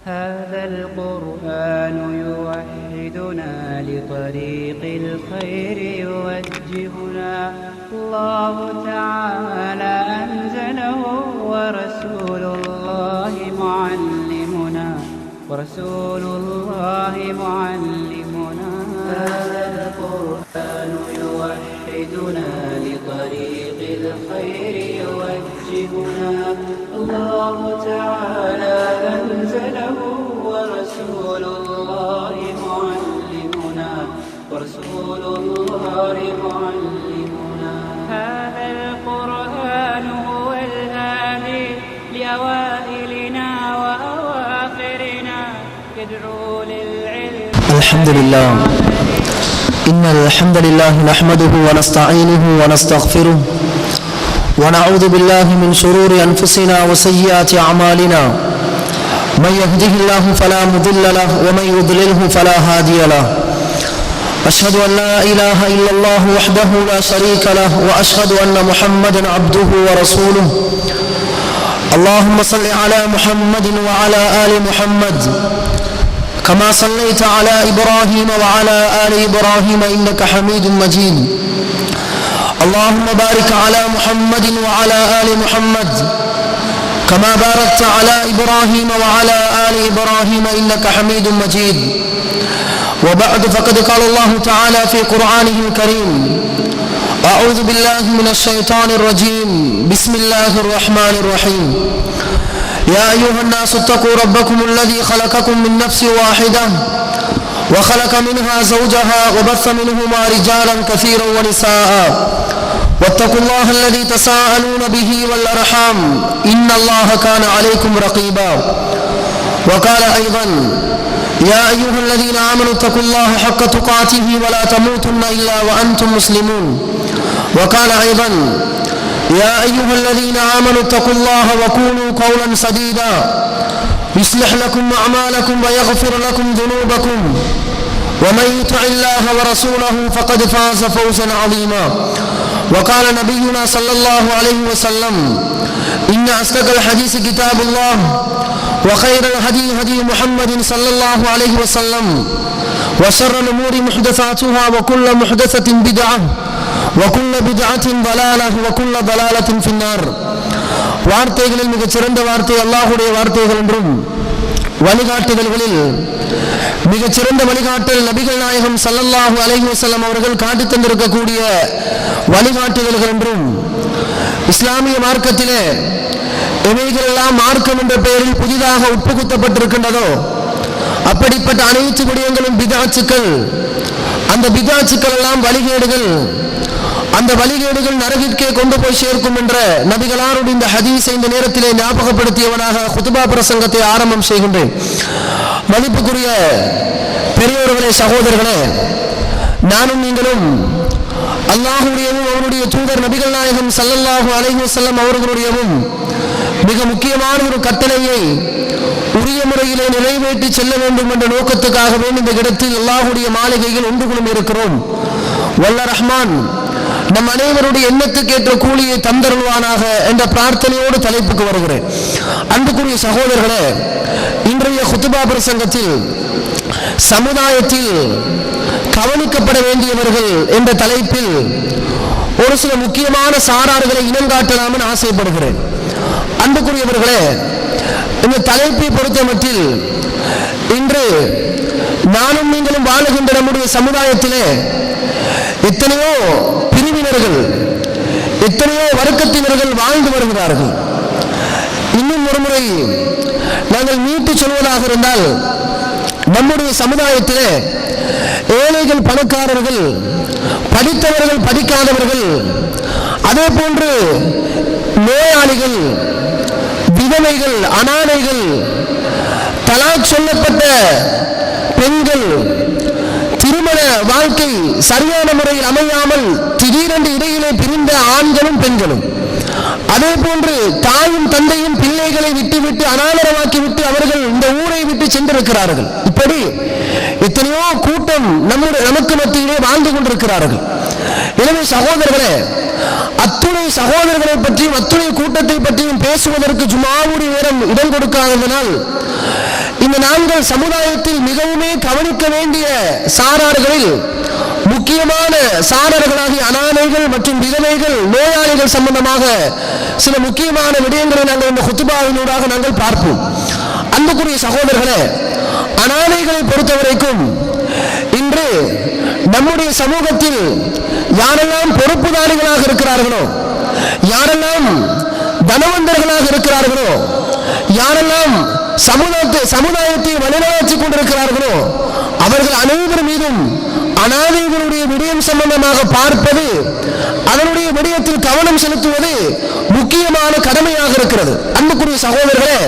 هذا القرآن يوحدنا لطريق الخير يوجهنا الله تعالى أنزله ورسول الله معلمنا هذا القرآن يوحدنا لطريق الخير يوجهنا الله تعالى أنزله ورسول الله معلمنا هذا القرآن هو الهادي لأوائلنا وأواخرنا يدعو للعلم. الحمد لله إن الحمد لله نحمده ونستعينه ونستغفره ونعوذ بالله من شرور أنفسنا وسيئات أعمالنا من يهده الله فلا مضل له ومن يضلله فلا هادي له أشهد أن لا إله إلا الله وحده لا شريك له وأشهد أن محمدا عبده ورسوله اللهم صل على محمد وعلى آل محمد كما صليت على إبراهيم وعلى آل إبراهيم إنك حميد مجيد اللهم بارك على محمد وعلى آل محمد كما باركت على إبراهيم وعلى آل إبراهيم إنك حميد مجيد وبعد فقد قال الله تعالى في قرآنه الكريم أعوذ بالله من الشيطان الرجيم بسم الله الرحمن الرحيم يا أيها الناس اتقوا ربكم الذي خلقكم من نفس واحدة وخلق منها زوجها وبث منهما رجالا كثيرا ونساء واتقوا الله الذي تساءلون به والأرحام إن الله كان عليكم رقيبا وقال أيضا يا أيها الذين آمنوا اتقوا الله حق تقاته ولا تموتن إلا وأنتم مسلمون وقال أيضا يا أيها الذين آمنوا اتقوا الله وقولوا قولا سديدا يصلح لكم أعمالكم ويغفر لكم ذنوبكم ومن يطع الله ورسوله فقد فاز فوزا عظيما وقال نبينا صلى الله عليه وسلم إن أصدق الحديث كتاب الله وخير الهدي هدي محمد صلى الله عليه وسلم وشر الأمور محدثاتها وكل محدثة بدعة وكل بدعة ضلالة وكل ضلالة في النار. வார்த்தைகளில் மிகச் சிறந்த வார்த்தை அல்லாஹ்வுடைய வார்த்தைகள் என்றும் வழிகாட்டுதல்களில் மிகச் சிறந்த வழிகாட்டல் நபிகள் நாயகம் ஸல்லல்லாஹு அலைஹி வஸல்லம் அவர்கள் காட்டி தந்திருக்கக்கூடிய வழிகாட்டுதல்கள் என்றும் இஸ்லாமிய மார்க்கத்திலே எவைகளெல்லாம் மார்க்கம் என்ற பெயரில் புதிதாக உட்புகுத்தப்பட்டிருக்கின்றதோ அப்படிப்பட்ட அனைத்து விடயங்களும் பிதாச்சுக்கள், அந்த பிதாச்சுக்கள் எல்லாம் வழிகேடுகள், அந்த வழிகேடுகள் நரகிற்கே கொண்டு போய் சேர்க்கும் என்ற நபிகளாருடைய இந்த ஹதீஸை இந்த நேரத்திலே ஞாபகப்படுத்தியவனாக குதுபா பிரசங்கத்தை ஆரம்பம் செய்கின்றேன். மதிப்புக்குரிய பெரியோர்களே, சகோதரர்களே, நானும் நீங்களும் அல்லாஹ்வுடையவும் அவருடைய தூதர் நபிகள் நாயகம் ஸல்லல்லாஹு அலைஹி வஸல்லம் அவர்களுடையவும் மிக முக்கியமான ஒரு கட்டளையை உரிய முறையிலே நிறைவேற்றி செல்ல வேண்டும் என்ற நோக்கத்துக்காகவே இந்த இடத்தில் அல்லாஹ்வுடைய மாளிகையில் ஒன்று குழுமி இருக்கிறோம். வல்ல ரஹ்மான் நம் அனைவருடைய எண்ணத்துக்கேற்ற கூலியை தந்தருள்வானாக என்ற பிரார்த்தனையோடு தலைப்புக்கு வருகிறேன். அன்புக்குரிய சகோதரர்களே, இன்றைய குத்துபா பிரசங்கத்தில் சமுதாயத்தில் கவனிக்கப்பட வேண்டியவர்கள் என்ற தலைப்பில் ஒரு சில முக்கியமான சாரார்களை இனங்காட்டலாம்னு ஆசைப்படுகிறேன். அன்புக்குரியவர்களே, இந்த தலைப்பை பொறுத்தமட்டில் இன்று நானும் நீங்களும் வாழுகின்ற நம்முடைய சமுதாயத்திலே எத்தனையோ பிரிவினர்கள், எத்தனையோ வர்க்கத்தினர்கள் வாழ்ந்து வருகிறார்கள். இன்னும் ஒரு முறை நாங்கள் மீட்டு சொல்வதாக இருந்தால், நம்முடைய சமுதாயத்திலே ஏழைகள், பணக்காரர்கள், படித்தவர்கள், படிக்காதவர்கள், அதே போன்று நோயாளிகள், விதவைகள், அனாதைகள், தலாக் சொல்லப்பட்ட பெண்கள், திருமண வாழ்க்கை சரியான முறையில் அமையாமல் திடீரென்று இடையிலே பிரிந்த ஆண்களும் பெண்களும், அதே போன்று தாயும் தந்தையும் பிள்ளைகளை விட்டுவிட்டு அனாதரவாக்கிவிட்டு அவர்கள் இந்த ஊரை விட்டு சென்றிருக்கிறார்கள். இப்படி எத்தனையோ கூட்டம் நமக்கு மத்தியிலே வாழ்ந்து கொண்டிருக்கிறார்கள். எனவே சகோதரர்களே, அத்துணை சகோதரர்களை பற்றியும் அத்துணை கூட்டத்தை பற்றியும் பேசுவதற்கு ஜும்ஆவுடைய நேரம் இடம் கொடுக்காததனால் இந்த நாங்கள் சமுதாயத்தில் மிகவும் கவனிக்க வேண்டிய சாரார்களில் முக்கியமான சாரர்களாகிய அனாதைகள் மற்றும் விதவைகள், நோயாளிகள் சம்பந்தமாக சில முக்கியமான விடயங்களை நாங்கள் இந்த குத்துபாவினூடாக நாங்கள் பார்ப்போம். அன்புக்குரிய சகோதரர்களே, அனாதைகளை பொறுத்தவரைக்கும் இன்று நம்முடைய சமூகத்தில் யாரெல்லாம் பொறுப்புதாரிகளாக இருக்கிறார்களோ, யாரெல்லாம் தனவந்தர்களாக இருக்கிறார்களோ, யாரெல்லாம் சமுதாயத்தை வழிநடத்திக் கொண்டிருக்கிறார்களோ, அவர்கள் அனைவர் மீதும் அனாதைகளுடைய விடயம் சம்பந்தமாக பார்ப்பது, அதனுடைய விடயத்தில் கவனம் செலுத்துவது முக்கியமான கடமையாக இருக்கிறது. அன்புக்குரிய சகோதரர்களே,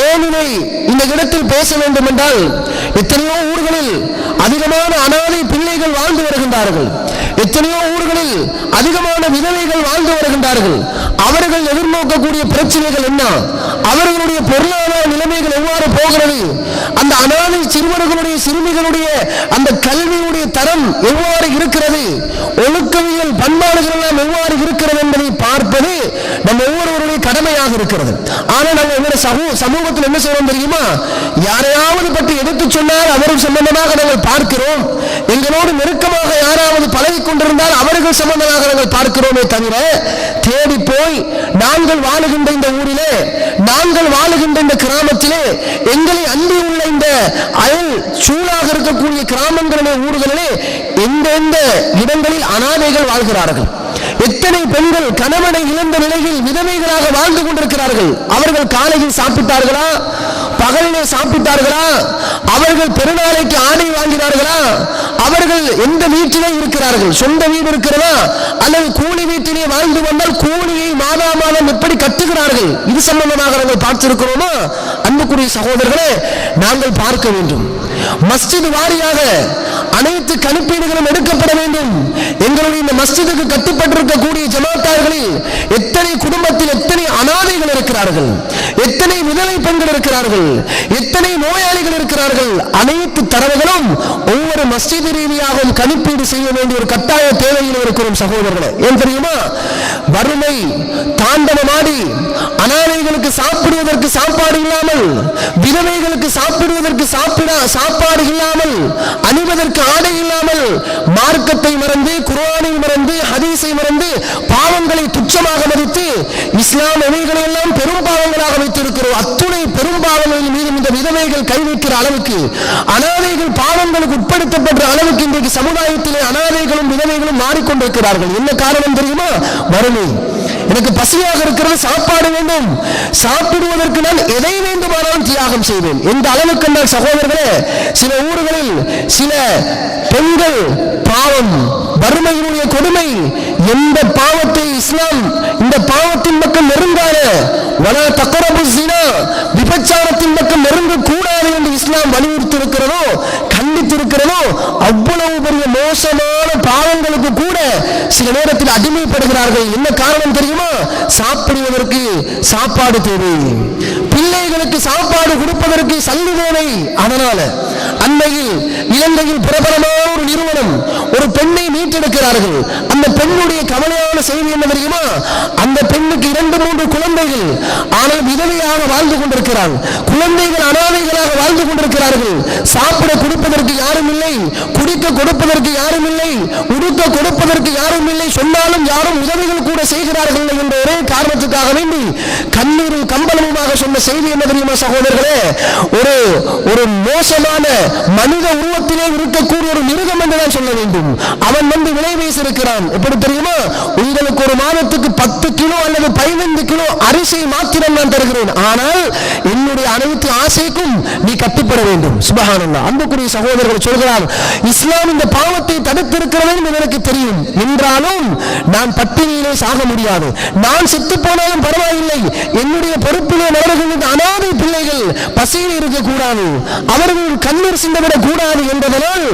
ஏனினை இந்த இடத்தில் பேச வேண்டும் என்றால், எத்தனையோ ஊர்களில் அதிகமான அனாதை பிள்ளைகள் வாழ்ந்து வருகின்றார்கள், எத்தனையோ ஊர்களில் அதிகமான விதவைகள் வாழ்ந்து வருகின்றார்கள். அவர்கள் எதிர்நோக்கக்கூடிய பிரச்சனைகள் என்ன, அவர்களுடைய பொருளாதார நிலைமைகள் எவ்வாறு போகிறது, அந்த அனாதை சிறுவர்களுடைய சிறுமிகளுடைய அந்த கல்வியுடைய தரம் எவ்வாறு இருக்கிறது, ஒழுக்கவியல் பண்பாடுகள் எல்லாம் எவ்வாறு இருக்கிறது என்பதை பார்ப்பது நம்ம ஒவ்வொருவருடைய கடமையாக இருக்கிறது. ஆனால் நாங்கள் எங்களுடைய சமூகத்தில் என்ன செய்வோம் தெரியுமா, யாரையாவது பற்றி எடுத்து சொன்னால் அவர்கள் சம்பந்தமாக நாங்கள் பார்க்கிறோம், எங்களோடு நெருக்கமாக யாராவது பழகி கொண்டிருந்தால் அவர்கள் சம்பந்தமாக நாங்கள் பார்க்கிறோமே தவிர, தேடி போய் நாங்கள் வாழுகின்ற இந்த ஊரிலே, நாங்கள் வாழுகின்ற இந்த கிராமத்திலே, எங்களை அண்டி உள்ள இந்த அயல் சூழாக இருக்கக்கூடிய கிராமங்களிலே, ஊர்களிலே எந்தெந்த இடங்களில் அனாதைகள் வாழ்கிறார்கள், எத்தனை பெண்கள் கணவனை இழந்த நிலையில் விதவைகளாக வாழ்ந்து கொண்டிருக்கிறார்கள். அவர்கள் காலையில் சாப்பிட்டார்களா, பகலிலே சாப்பிட்டார்களா, அவர்கள் பெருநாளைக்கு ஆடை வாங்கினார்களா, அவர்கள் எந்த வீட்டிலே இருக்கிறார்கள், சொந்த வீடு இருக்கிறதா அல்லது கூலி வீட்டிலே வாழ்ந்து வந்தால் கூலியை மாதா மாதம் எப்படி கட்டுகிறார்கள், இது சம்பந்தமாக நாங்கள் பார்த்திருக்கிறோமா? அன்புக்குரிய சகோதரர்களே, நாங்கள் பார்க்க வேண்டும். மஸ்ஜித் வாரியாக அனைத்து கணிப்பீடுகளும் எடுக்கப்பட வேண்டும். எங்களுடைய இந்த மஸ்ஜிதுக்கு கட்டுப்பட்டிருக்கக்கூடிய ஜமாத்தார்களில் எத்தனை குடும்பத்தில் எத்தனை அனாதைகள் இருக்கிறார்கள், எத்தனை விதவை பெண்கள் இருக்கிறார்கள், எத்தனை நோயாளிகள் இருக்கிறார்கள், அனைத்து தரவுகளும் ஒவ்வொரு மஸ்ஜித் ரீதியாகவும் கணிப்பீடு செய்ய வேண்டிய ஒரு கட்டாய தேவையில் இருக்கிறோம் சகோதரர்களே. ஏன் தெரியுமா? வறுமை தாண்டவமாடி அனாதைகளுக்கு சாப்பிடுவதற்கு சாப்பாடு இல்லாமல், விதவைகளுக்கு சாப்பிடுவதற்கு சாப்பாடு இல்லாமல், அணிவதற்கு ஆடை இல்லாமல், மார்க்கத்தை மறந்து, குர்ஆனை மறந்து, ஹதீஸை மறந்து, பாவங்களை துச்சமாக மதித்து இஸ்லாம் எவைகளை எல்லாம் பெரும் பாவங்களாக வைத்திருக்கிறோம், அத்துணை பெரும் பாவங்களின் மீது இந்த விதவைகள் கை வைக்கிற அளவுக்கு, அனாதைகள் பாவங்களுக்கு உட்படுத்தப்பட்ட அளவுக்கு இன்றைக்கு சமுதாயத்திலே அனாதைகளும் விதவைகளும் மாறிக்கொண்டிருக்கிறார்கள். என்ன காரணம் தெரியுமா? வறுமை. எனக்கு பசியாக இருக்கிறது, சாப்பாடு வேண்டும், சாப்பிடுவதற்கு நான் எதை வேண்டுமானாலும் தியாகம் செய்வேன் எந்த அளவுக்கு என்றால் சகோதரர்களே, சில ஊர்களில் சில பெண்கள் பாவம், வறுமையினுடைய கொடுமை, எந்த பாவத்தை இஸ்லாம் இந்த பாவத்தின் பக்கம் நெருங்காத, வலா தக்ரபு ஸினா, விபச்சாரத்தின் பக்கம் நெருங்க கூடாது என்று இஸ்லாம் வலியுறுத்தி இருக்கிறதோ, கண்டித்திருக்கிறதோ, அவ்வளவு பெரிய மோசமான பாவங்களுக்கு கூட சில நேரத்தில் அடிமைப்படுகிறார்கள். என்ன காரணம் தெரியுமா? சாப்பிடுவதற்கு சாப்பாடு தேவை, பிள்ளைகளுக்கு சாப்பாடு கொடுப்பதற்கு சல்லி தேவை. அதனால அன்னையில் இலங்கையில் பிரபலமான ஒரு நிறுவனம் ஒரு பெண்ணை மீட்டெடுக்கிறார்கள். அந்த பெண்ணுடைய கவலையான செய்தி என்ன தெரியுமா? அந்த பெண்ணுக்கு 2-3 குழந்தைகள், ஆனால் விதவையாக வாழ்ந்து கொண்டிருக்கிறார். குழந்தைகள் அனாதைகளாக வாழ்ந்து கொண்டிருக்கிறார்கள். சாப்பிட கொடுப்பதற்கு யாரும் இல்லை, குடிக்க கொடுப்பதற்கு யாரும் இல்லை, உடுக்க கொடுப்பதற்கு யாரும் இல்லை, சொன்னாலும் யாரும் உதவிகள் கூட செய்கிறார்கள் என்ற ஒரே காரணத்துக்காக வேண்டி கண்ணீரும் கம்பளமுமாக சொன்ன செய்தி என்ன தெரியுமா சகோதரர்களே? ஒரு மோசமான மனித உருவத்திலே இருக்கக்கூடிய ஒரு மிருகம் என்றுதான் சொல்ல வேண்டும். அவன் வந்து விலை வீசிருக்கிறான். எப்படி தெரியுமா? உங்களுக்கு ஒரு மாதத்துக்கு 10 கிலோ அல்லது 15 கிலோ அரிசி மாத்திரம் நான் தருகிறேன், ஆனால் என்னுடைய அனைத்து ஆசைக்கும் நீ கட்டுப்பட வேண்டும். சுப்ஹானல்லாஹ். அன்புக்குரிய சகோதரர்கள் சொல்கிறார், இஸ்லாம் இந்த பாவத்தை தடுத்திருக்கிறது என்று எனக்கு தெரியும், என்றாலும் நான் பட்டினியிலே சாக முடியாது, நான் செத்து போனாலும் பரவாயில்லை, என்னுடைய பொறுப்பிலே வளர்கின்ற அனாதை பிள்ளைகள் பசியில் இருக்கக்கூடாது, அவர்கள் கண்ணீர் சிந்தவிடக் கூடாது என்பதனால்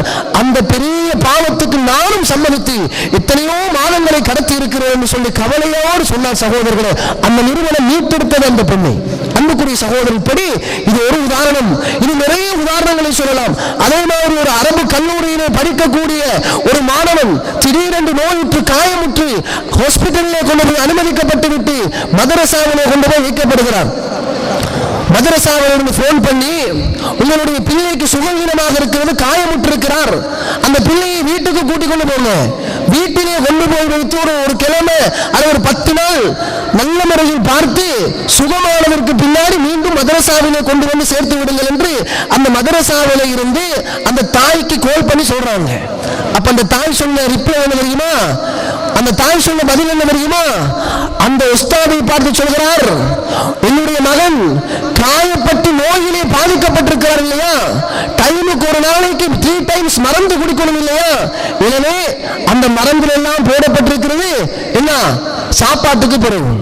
அந்த பெரிய பாவத்துக்கு நானும் சம்மதித்து எத்தனையோ மாதங்களை கடத்தி இருக்கிறோம் என்று சொல்லி கவலையோடு சொன்னார். சகோதரர்களே, அந்த நிறுவனம் மீட்டெடுத்தது அந்த பெண்ணை. அன்புக்குரிய சகோதரர், இப்படி இது ஒரு உதாரணம், இது நிறைய உதாரணங்களை சொல்லலாம். அதே மாதிரி ஒரு அரபு கல்லூரியிலே படிக்கக்கூடிய ஒரு மாணவன் திடீரென்று நோயுற்று காயமுற்று ஹாஸ்பிட்டலிலே கொண்டு போய் அனுமதிக்கப்பட்டு விட்டு மதரசாவிலே கொண்டு போய் வைக்கப்படுகிறார். மதரசாவிலிருந்து போன் பண்ணி உங்களுடைய பிள்ளைக்கு சுகவீனமாக இருக்கிறது, காயமுற்றிருக்கிறார், அந்த பிள்ளையை வீட்டுக்கு கூட்டிக் கொண்டு போங்க, வீட்டிலே கொண்டு போய் வைத்து ஒரு கிழமை அல்லது ஒரு 10 நாள் நல்ல முறையில் பார்த்து சுகமானதற்கு பின்னாடி மீண்டும் மதரசாவிலே கொண்டு வந்து சேர்த்து விடுங்கள் என்று அந்த மதரசாவிலே இருந்து அந்த தாய்க்கு கோல் பண்ணி சொல்றாங்க. அப்ப அந்த தாய் சொன்ன ரிப்ளை என்ன தெரியுமா? அந்த தாய் சொன்ன பதில் என்ன தெரியுமா? அந்த உஸ்தாதை பார்த்து சொல்கிறார், என்னுடைய மகன் காயப்பட்டு நோயிலே பாதிக்கப்பட்டிருக்கிறார் இல்லையா, டைமுக்கு ஒரு நாளைக்கு 3 டைம்ஸ் மருந்து குடிக்கணும் இல்லையா, எனவே அந்த மருந்துல எல்லாம் போடப்பட்டிருக்கிறது என்ன, சாப்பாட்டுக்கு பிறகு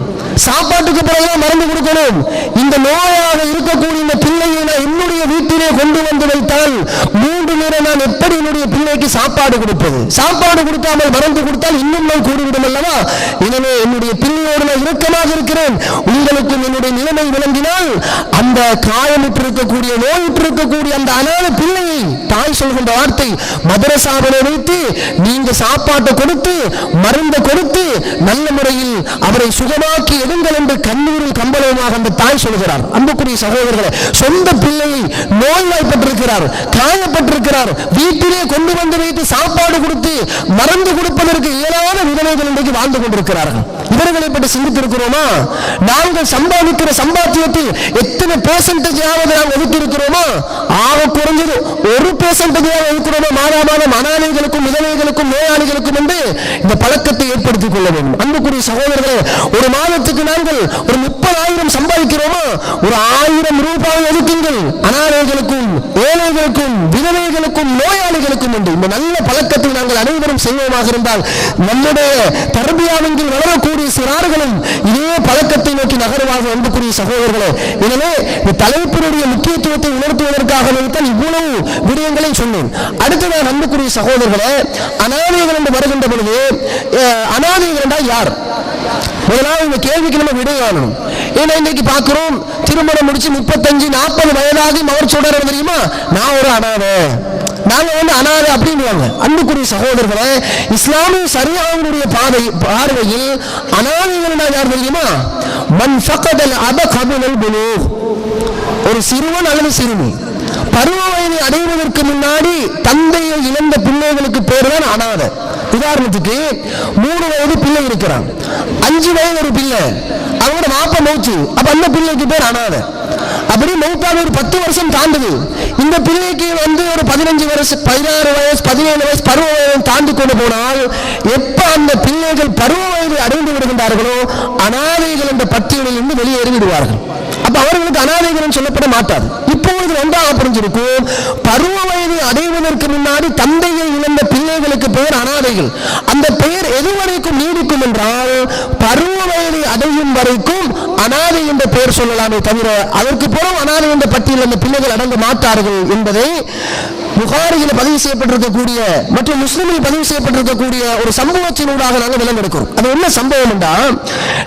மருந்து கொடுக்கணும். இந்த நோயாக இருக்கக்கூடிய இந்த பிள்ளையை நான் என்னுடைய வீட்டிலே கொண்டு வந்து வைத்தால் 3 நேரம் நான் எப்படி என்னுடைய பிள்ளைக்கு சாப்பாடு கொடுப்பது? சாப்பாடு கொடுக்காமல் மருந்து கொடுத்தால் இன்னும் நோய் கூடிவிடும் அல்லவா? எனவே என்னுடைய பிள்ளையோடு நான் இறுக்கமாக இருக்கிறேன். உங்களுக்கும் என்னுடைய நிலைமை விளங்கினால் அந்த காயமுற்றிருக்கக்கூடிய நோயுற்றிருக்கக்கூடிய அந்த அனாத பிள்ளையை தாய் சொல்கின்ற வார்த்தை, மதரசாவிலே வைத்து நீங்க சாப்பாட்டை கொடுத்து மருந்தை கொடுத்து நல்ல முறையில் அவரை சுகமாக்கி எடுங்கள் என்று கண்ணீரில் கம்பளமாக அந்த தாய் சொல்கிறார். அன்புக்குரிய சகோதரர்களே, சொந்த பிள்ளையை நோய்வாய்ப்பட்டிருக்கிறார், காயப்பட்டிருக்கிறார், வீட்டிலே கொண்டு வந்து வைத்து சாப்பாடு கொடுத்து மருந்து கொடுப்பதற்கு இயலாத விதவைகள் இன்றைக்கு வாழ்ந்து கொண்டிருக்கிறார்கள். இவர்களை பற்றி சிந்தித்திருக்கிறோமா? நாங்கள் சம்பாதிக்கிற சம்பாத்தியத்தில் எத்தனை பெர்சன்டேஜாவது நாம் ஒதுக்கியிருக்கிறோமா? ஆக குறைஞ்சது 1% ஒதுக்கிறோமா? மாதம் அனாதைகளுக்கும் விதவைகளுக்கும் நோயாளிகளுக்கும் என்று இந்த பழக்கத்தை ஏற்படுத்திக் கொள்ள வேண்டும். அன்புக்குரிய சகோதரர்களே, ஒரு மாதத்துக்கு நாங்கள் ஒரு 30,000 சம்பாதிக்கிறோமா? ஒரு 1000 ரூபாய் ஒதுக்குங்கள் அனாதைகளுக்கும் ஏழைகளுக்கும் விதவைகளுக்கும் நோயாளிகளுக்கும் என்று. இந்த நல்ல பழக்கத்தை நாங்கள் அனைவரும் செய்வோமாக இருந்தால் நம்முடைய தர்பியாவின் வளரக்கூடிய சிறார்களும் இதே பழக்கத்தை நோக்கி நகருவார்கள். அன்புக்குரிய சகோதரர்களே, எனவே இந்த தலைப்பினுடைய முக்கியத்துவத்தை உணர்த்துவதற்காக தான் இவ்வளவு விடயங்களை சொன்னேன். அடுத்து நான் அன்புக்குரிய சகோதரர்களே, அனாதைகள் என்று வருகின்ற பொழுது அனாதைகள் என்றால் யார்? முதலாவது இந்த கேள்விக்கு நம்ம விடை காணணும். ஏன்னா இன்னைக்கு பார்க்கிறோம், திருமணம் முடிச்சு 35-40 வயதாகி அவர் சொல்றாரு தெரியுமா, நான் ஒரு அனாதை, நாங்க அனாதை அப்படின்வாங்க. அன்புக்குரிய சகோதரர்களே, இஸ்லாமிய ஷரியத்துடைய பார்வையில் அனாதைகள் யார் தெரியுமா? மன் ஃபகதல் அப கபிலல் புலூக், ஒரு சிறுவன் அல்லது சிறுமி பருவ வயதை அடைவதற்கு முன்னாடி தந்தையை இழந்த பிள்ளைகளுக்கு பேர் தான் அனாதை. உதாரணத்துக்கு 3 வயது பிள்ளை இருக்கிறான், 5 வயது ஒரு பிள்ளை, அவங்களோட மாப்ப மௌச்சு, அப்ப அந்த பிள்ளைக்கு பேர் அனாதை. அப்படி மௌத்தான ஒரு 10 வருஷம் தாண்டுது, இந்த பிள்ளைக்கு ஒரு 15 வருஷம் 16 வயசு 17 வயசு பருவ வயதை தாண்டி கொண்டு போனால் எப்ப அந்த பிள்ளைகள் பருவ வயதை அடைந்து விடுகின்றார்களோ அனாதைகள் என்ற பட்டியலில் இருந்து வெளியேறி விடுவார்கள். அப்ப அவர்களுக்கு அனாதைகள் சொல்லப்பட மாட்டாது. இப்பொழுது ஒன்றாக புரிஞ்சிருக்கும், பருவ வயதை அடைவதற்கு முன்னாடி தந்தையை இழந்த பிள்ளைகளுக்கு பெயர் அனாதைகள். அந்த பெயர் எதுவரைக்கும் நீடிக்கும் என்றால் பருவ வயதை அடையும் வரைக்கும் அனாதை என்ற பெயர் சொல்லலாமே தவிர அதற்கு பிறகு அனாதை என்ற பட்டியலில் அந்த பிள்ளைகள் அடங்க மாட்டார்கள் என்பதை புகாரியில் பதிவு செய்யப்பட்டிருக்கக்கூடிய மற்றும் முஸ்லிமில் பதிவு செய்யப்பட்டிருக்கக்கூடிய ஒரு சம்பவத்தினூடாக நாங்கள் விளங்கெடுக்கிறோம். அது என்ன சம்பவம் என்றால்,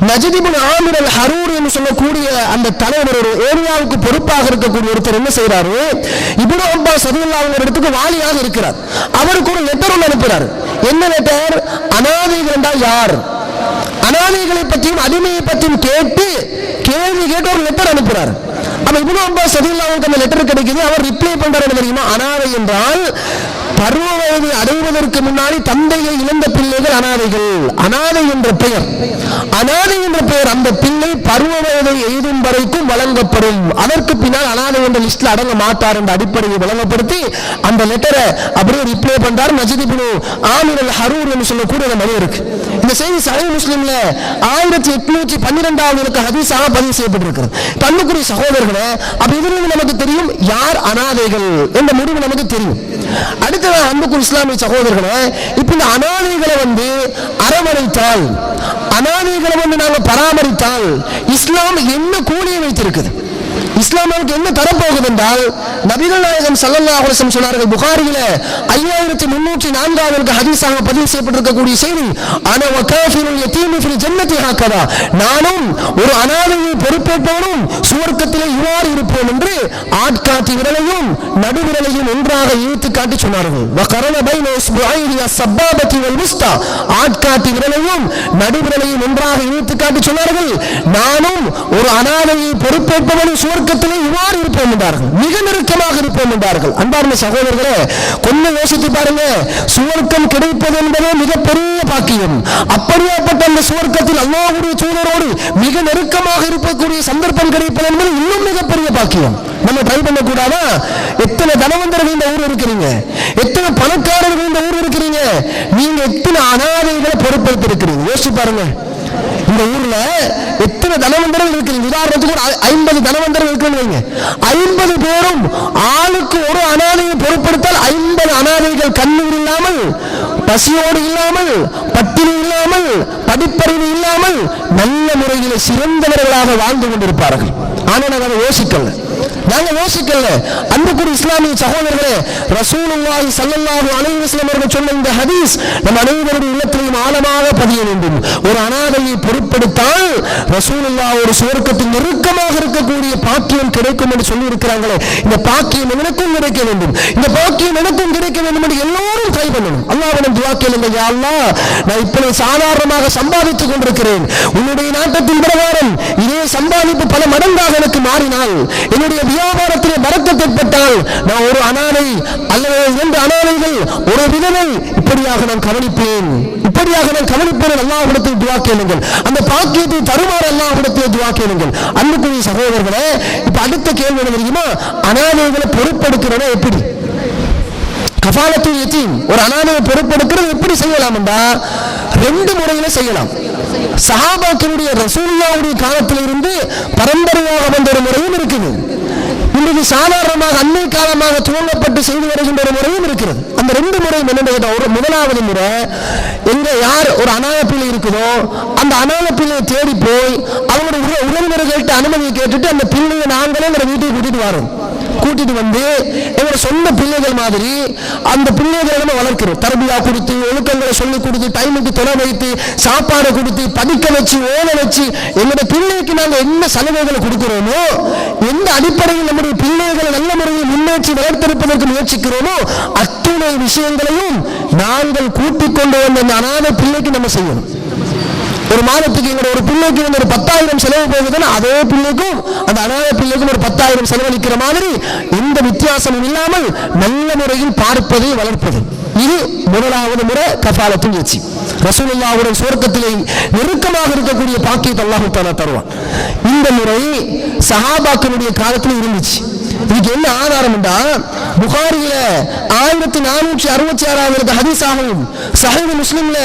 நஜ்த் இப்னு ஆமிர் அல் ஹரூரி என்று சொல்லக்கூடிய அந்த தலைவர் ஒரு ஏரியாவுக்கு பொறுப்பாக இருக்கக்கூடிய ஒருத்தர் என்ன செய்யறாரு, இப்னு அப்பாஸ் ரலியல்லாஹு அன்ஹு இடத்துக்கு வாலியாக இருக்கிறார். அவருக்கு ஒரு லெட்டர் ஒன்று அனுப்புறாரு. என்ன லெட்டர்? அனாதைகள் என்றால் யார், அனாதைகளை பற்றியும் அடிமையை பற்றியும் கேள்வி கேட்டு ஒரு லெட்டர் அனுப்புறாரு. அப்ப இப்னு அப்பாஸ் ரலியல்லாஹு அன்ஹு அந்த லெட்டர் கிடைக்குது. அவர் ரிப்ளை பண்றாரு தெரியுமா, அனாதை என்றால் பருவ வயதை அடைவதற்கு முன்னாடி தந்தையை இழந்த பிள்ளைகள் அனாதைகள். அனாதை என்ற பெயர் அந்த பிள்ளை பருவ வயதை எய்தும் வரைக்கும் வழங்கப்படும், அதற்கு பின்னால் அனாதை என்ற லிஸ்ட்ல அடங்க மாட்டார் என்ற அடிப்படையை வழங்கப்படுத்தி அந்த லெட்டரை அப்படியே ரிப்ளை பண்றார் நஜ்த் இப்னு ஆமிர் அல் ஹரூரி என்று சொல்லக்கூடிய அந்த மொழி இருக்கு. இந்த செய்தி சஹீஹ் முஸ்லிம்ல 1812வது ஹதீஸாக பதிவு செய்யப்பட்டிருக்கிறது. அன்புக்குரிய சகோதரர்களே, அப்ப இதிலிருந்து நமக்கு தெரியும் யார் அனாதைகள் என்ற முடிவு நமக்கு தெரியும். அடுத்த அன்புக்குரிய இஸ்லாமிய சகோதரர்களே, இப்ப இந்த அனாதைகளை அரவணைத்தால், அனாதைகளை நாங்க பராமரித்தால் இஸ்லாம் என்ன கூலியை வைத்திருக்குது? இஸ்லாம் நமக்கு என்ன தரப்போகுது என்றால், நபிகள் நாயகம் ஸல்லல்லாஹு அலைஹி வஸல்லம் சொன்னார்கள், புகாரியில 5304வது ஹதீஸாக பதிவு செய்யப்பட்டிருக்கக்கூடிய செய்தி, அன வகாஃபிருல் யதீமி ஃபில் ஜன்னதி ஹக்கதா, நானும் ஒரு அனாதையை பொறுப்பேற்பவனும் சுவர்க்கத்திலே இவ்வாறு இருப்போம் என்று ஆட்காட்டி விரலையும் நடுவிரலையும் ஒன்றாக இழுத்து காட்டி சொன்னார்கள். வகரன பைன இஸ்புஐஹி அஸ்ஸபாபதி வல் முஸ்தா, ஆட்காட்டி விரலையும் நடுவிரலையும் ஒன்றாக இழுத்து காட்டி சொன்னார்கள், நானும் ஒரு அனாதையை பொறுப்பேற்பவனும் சுவர்க்க சுவர்க்கத்திலே இவ்வாறு இருப்போம் என்றார்கள், மிக நெருக்கமாக இருப்போம் என்றார்கள். அன்பார்ந்த சகோதரர்களே, கொஞ்சம் யோசித்து பாருங்க. சுவர்க்கம் கிடைப்பது என்பதே மிகப்பெரிய பாக்கியம். அப்படியாப்பட்ட அந்த சுவர்க்கத்தில் அல்லாஹ்வுடைய தூதரோடு மிக நெருக்கமாக இருக்கக்கூடிய சந்தர்ப்பம் கிடைப்பது என்பது இன்னும் மிகப்பெரிய பாக்கியம். நம்ம ட்ரை பண்ணக்கூடாதா? எத்தனை தனவந்தர்கள் இந்த ஊர் இருக்கிறீங்க, எத்தனை பணக்காரர்கள் இந்த ஊர் இருக்கிறீங்க, நீங்க எத்தனை அனாதைகளை பொறுப்பெடுத்து இருக்கிறீங்க. யோசிச்சு பாருங்க. இந்த ஊர்ல எத்தனை தனவந்தர்கள் இருக்கிறீங்க. உதாரணத்துக்கு 50 தனவந்தர்கள் இருக்கிறீங்க. 50 பேரும் ஆளுக்கு ஒரு அனாதையை பொறுப்படுத்தால் 50 அனாதைகள் கண்ணீர் இல்லாமல், பசியோடு இல்லாமல், பட்டினி இல்லாமல், படிப்பறிவு இல்லாமல் நல்ல முறையில் சிறந்தவர்களாக வாழ்ந்து கொண்டிருப்பார்கள். ஆனா நாங்கள் அதை யோசிக்கல. அன்புக்குரிய இஸ்லாமிய சகோதரர்களே, ரசூலுல்லாஹி ஸல்லல்லாஹு அலைஹி வஸல்லம் அவர்கள் சொன்ன இந்த ஹதீஸ் நம் அனைவருடைய உள்ளத்திலும் ஆழமாக பதிய வேண்டும். ஒரு அனாதையை பொறுப்படுத்தால் ரசூலுல்லாஹ் ஒரு சுவர்க்கத்தில் நெருக்கமாக இருக்கக்கூடிய பாக்கியம் கிடைக்கும் என்று சொல்லி இருக்கிறாங்களே, இந்த பாக்கியம் எனக்கும் கிடைக்க வேண்டும், இந்த பாக்கியம் எனக்கும் கிடைக்க வேண்டும் என்று எல்லோரும் ட்ரை பண்ணணும். அல்லாஹ்விடம் துஆ கேளுங்க. யா அல்லாஹ், நான் இப்படி சாதாரணமாக சம்பாதித்துக் கொண்டிருக்கிறேன், உன்னுடைய நாட்டத்தின் பிரகாரம் இதே சம்பாதிப்பு பல மடங்காக எனக்கு மாறினால், என்னுடைய வியாபாரத்திலே பரக்கத் ஏற்பட்டால், நான் ஒரு அனாதை அல்லது 2 அனாதைகள், ஒரு விதவை, இப்படியாக நான் கவனிப்பேன் அல்லாஹ்விடத்தில் துஆ கேளுங்கள். அந்த பாக்கியத்தை தருமாறு அல்லாஹ்விடத்தில் துஆ கேளுங்கள். அன்புக்குரிய சகோதரர்களே, இப்ப அடுத்த கேள்வி என்ன தெரியுமா? அனாதைகளை பொறுப்பெடுக்கிறத எப்படி? கஃபாலத்துல் யதீம், ஒரு அனாதையை பொறுப்பெடுக்கிறது எப்படி செய்யலாம் என்றா 2 முறையில செய்யலாம். சஹாபாக்களுடைய ரசூலுல்லாஹ்வுடைய காலத்திலிருந்து பரம்பரையாக வந்த ஒரு முறையும் இருக்குது. இன்றைக்கு சாதாரணமாக அன்னை காலமாக துவங்கப்பட்டு செய்து வருகின்ற ஒரு முறையும் இருக்கிறது. அந்த 2 முறையும் என்ன? ஒரு முதலாவது முறை, எங்க யார் ஒரு அனாதை பிள்ளை இருக்குதோ அந்த அனாதை பிள்ளையை தேடி போய் அவங்களுடைய உறவினர்கள்ட்ட அனுமதியை கேட்டுட்டு அந்த பிள்ளையை நாங்களே எங்க வீட்டுக்கு கூட்டிட்டு வந்து எங்களோட சொந்த பிள்ளைகள் மாதிரி அந்த பிள்ளைகளை நம்ம வளர்க்கிறோம். தர்பியா கொடுத்து, ஒழுக்கங்களை சொல்லிக் கொடுத்து, டைமுக்கு தொலை வைத்து, சாப்பாடு கொடுத்து, படிக்க வச்சு, ஓட வச்சு, எங்களோட பிள்ளைக்கு நாங்கள் என்ன சலுகைகளை கொடுக்கிறோமோ, எந்த அடிப்படையில் நம்முடைய பிள்ளைகளை நல்ல முறையில் முன்னேற்றி வளர்த்தெடுப்பதற்கு முயற்சிக்கிறோமோ அத்துணை விஷயங்களையும் நாங்கள் கூட்டிக் கொண்டு வந்த அந்த அனாதை பிள்ளைக்கு நம்ம செய்யணும். ஒரு மாதத்துக்கு எங்களோட ஒரு பிள்ளைக்கு ஒரு 10,000 செலவு போகுதுன்னா அதே பிள்ளைக்கும் அந்த அனாதை பிள்ளைக்கும் ஒரு 10,000 செலவழிக்கிற மாதிரி எந்த வித்தியாசமும் இல்லாமல் நல்ல முறையில் பார்ப்பது, வளர்ப்பது. இது முதலாவது முறை கஃபாலத்துல் யதீம். ரசூலுல்லாஹ்வுடைய சுவர்க்கத்திலே நெருக்கமாக இருக்கக்கூடிய பாக்கியத்தை அல்லாஹ் தஆலா தருவான். இந்த முறை சஹாபாக்களுடைய காலத்தில் இருந்துச்சு. இதுக்கு என்ன ஆதாரம் என்றா, புகாரியில 1466வது ஹதீஸாகவும் சஹீஹ் முஸ்லிம்ல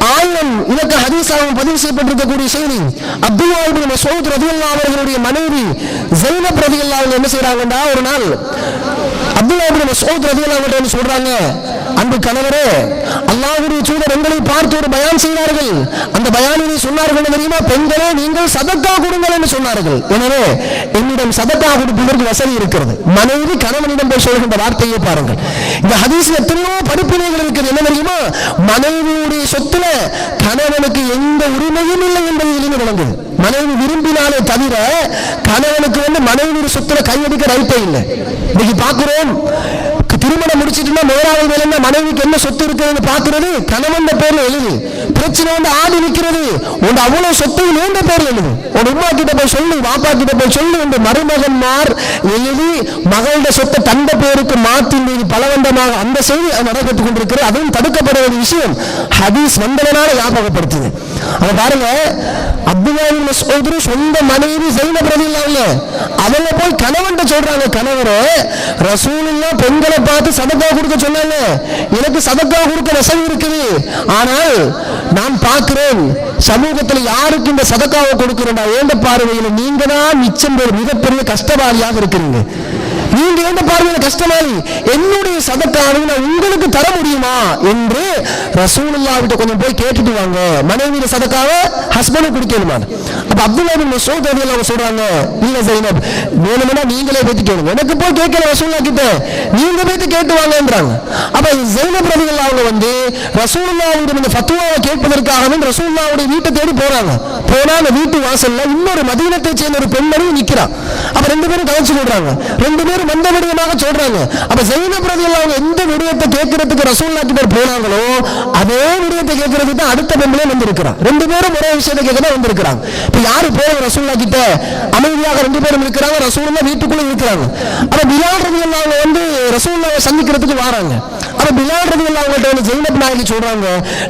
1000 இலக்க ஹதீஸாகவும் பதிவு செய்யப்பட்டிருக்கக்கூடிய செய்தி, அப்துல்லாஹ் இப்னு மஸ்ஊத் ரலியல்லாஹு அன்ஹு அவர்களுடைய மனைவி ஸைனப் ரலியல்லாஹு அன்ஹா என்ன செய்றாங்கடா, ஒரு நாள் அப்துல்லாஹ் இப்னு மஸ்ஊத் ரலியல்லாஹு அன்ஹு சொல்றாங்க, அன்பு கணவரே, அல்லாஹ்வுடைய தூதர் எங்களை பார்த்து ஒரு பயான் செய்தார்கள். அந்த பயானிலே சொன்னார்கள் தெரியுமா, பெண்களே நீங்கள் சதக்கா கொடுங்கள் என்று சொன்னார்கள். எனவே என்னிடம் சதக்கா கொடுப்பதற்கு வசதி இருக்கிறது. மனைவி கணவனிடம் போய் சொல்கின்ற வார்த்தையை பாருங்கள். இந்த ஹதீஸ்ல எத்தனையோ படிப்பினைகள் இருக்குது. என்ன தெரியுமா, மனைவியுடைய சொத்துல கணவனுக்கு எந்த உரிமையும் இல்லை என்பதிலிருந்து விளங்குது. மனைவி விரும்பினாலே தவிர கணவனுக்கு மனைவியுடைய சொத்துல கையடிக்க ரைட்டே இல்லை. இன்னைக்கு பார்க்கிறோம், திருமணம் முடிச்சிட்டுனா மேலாளர் மேல மனைவிக்கு என்ன சொத்து இருக்குன்னு பாக்குறது கணவன் பேர்ல எழுது. பிரச்சனை ஆடி நிற்கிறது, உன் அவ்வளவு சொத்து நீண்ட பேர்ல எழுது. உன் உமா கிட்ட போய் சொல்லு, பாப்பா கிட்ட போய் சொல்லு என்று மருமகன்மார் எழுதி மகளோட சொத்தை தந்த பேருக்கு மாற்றி மீது பலவந்தமாக அந்த செய்தி நடைபெற்றுக் கொண்டிருக்கிறது. அதுவும் தடுக்கப்பட வேண்டிய விஷயம் ஹதீஸ் வந்ததனால ஞாபகப்படுத்துது. அதை பாருங்க, அப்துல்லாஹ் இப்னு மஸ்ஊத் சொந்த மனைவி ஸைனப் ரலியல்லாஹு அன்ஹா அவங்க போய் கணவன்கிட்ட சொல்றாங்க, கணவரே ரசூலுல்லாஹ் பெண்களை பார்த்து சதக்கா கொடுக்க சொன்னாங்க, எனக்கு சதக்கா கொடுக்க வசதி இருக்குது, ஆனால் நான் பார்க்கிறேன் சமூகத்தில் யாருக்கு இந்த சதக்காவை கொடுக்கிறேன், ஏண்ட பார்வையில் நீங்க தான் மிச்சம் மிகப்பெரிய கஷ்டவாளியாக இருக்கிறீங்க. நீங்க எந்த பார்வையில கஷ்டமாயி என்னுடைய சதக்காவை நான் உங்களுக்கு தர முடியுமா என்று ரசூலுல்லாஹ் கிட்ட கொஞ்சம் போய் கேட்டுட்டு வாங்க. மனைவியோட சதக்காவை ஹஸ்பண்ட் கொடுக்கணுமா? அப்ப அப்துல்லாஹ் இப்னு மஸ்ஊத் ரலியல்லாஹு அன்ஹு சொல்றாங்க, இல்ல ஸைனப், வேணும்னா நீங்களே போய் கேளுங்க, எனக்கு போய் கேட்கல ரசூலுல்லாஹ் கிட்ட, நீங்க போய் கேட்டு வாங்கன்றாங்க. அப்ப ஸைனப் ரலியல்லாஹு அன்ஹா ரசூலுல்லாஹ்வுடைய இந்த ஃபத்வாவை கேட்பதற்காக ரசூலுல்லாஹ்வுடைய வீட்டை தேடி போறாங்க. போனா அந்த வீட்டு வாசல்ல இன்னொரு மதீனத்தை சேர்ந்த ஒரு பெண்மணி நிக்கிறான். அப்ப ரெண்டு பேரும் கவனிச்சு கொள்றாங்க, ரெண்டு பேரும் மந்த விடயமாக சொல்றாங்க. அப்ப ஸைனப் ரலியல்லாஹு அவங்க எந்த விடயத்தை கேட்கறதுக்கு ரசூலுல்லாஹ் கிட்ட போனாங்களோ அதே விடயத்தை கேட்கறதுக்கு தான் அடுத்த பெண்மணியே வந்திருக்கிறான். ரெண்டு பேரும் ஒரே விஷயத்தை கேட்க தான் வந்திருக்கிறாங்க. இப்ப யாரு போய் ரசூலுல்லாஹ் கிட்ட அமைதியாக ரெண்டு பேரும் இருக்கிறாங்க, ரசூலுல்லாஹ் வீட்டுக்குள்ள இருக்கிறாங்க. அப்ப பிலால் ரலியல்லாஹு அவங்க வந்து ரசூலுல்லாஹை சந்திக்கிறதுக்கு வராங்க. அப்ப பிலால் ரலியல்லாஹு அவங்கள்ட்ட வந்து ஸைனப் நாயகி சொல்றாங்க,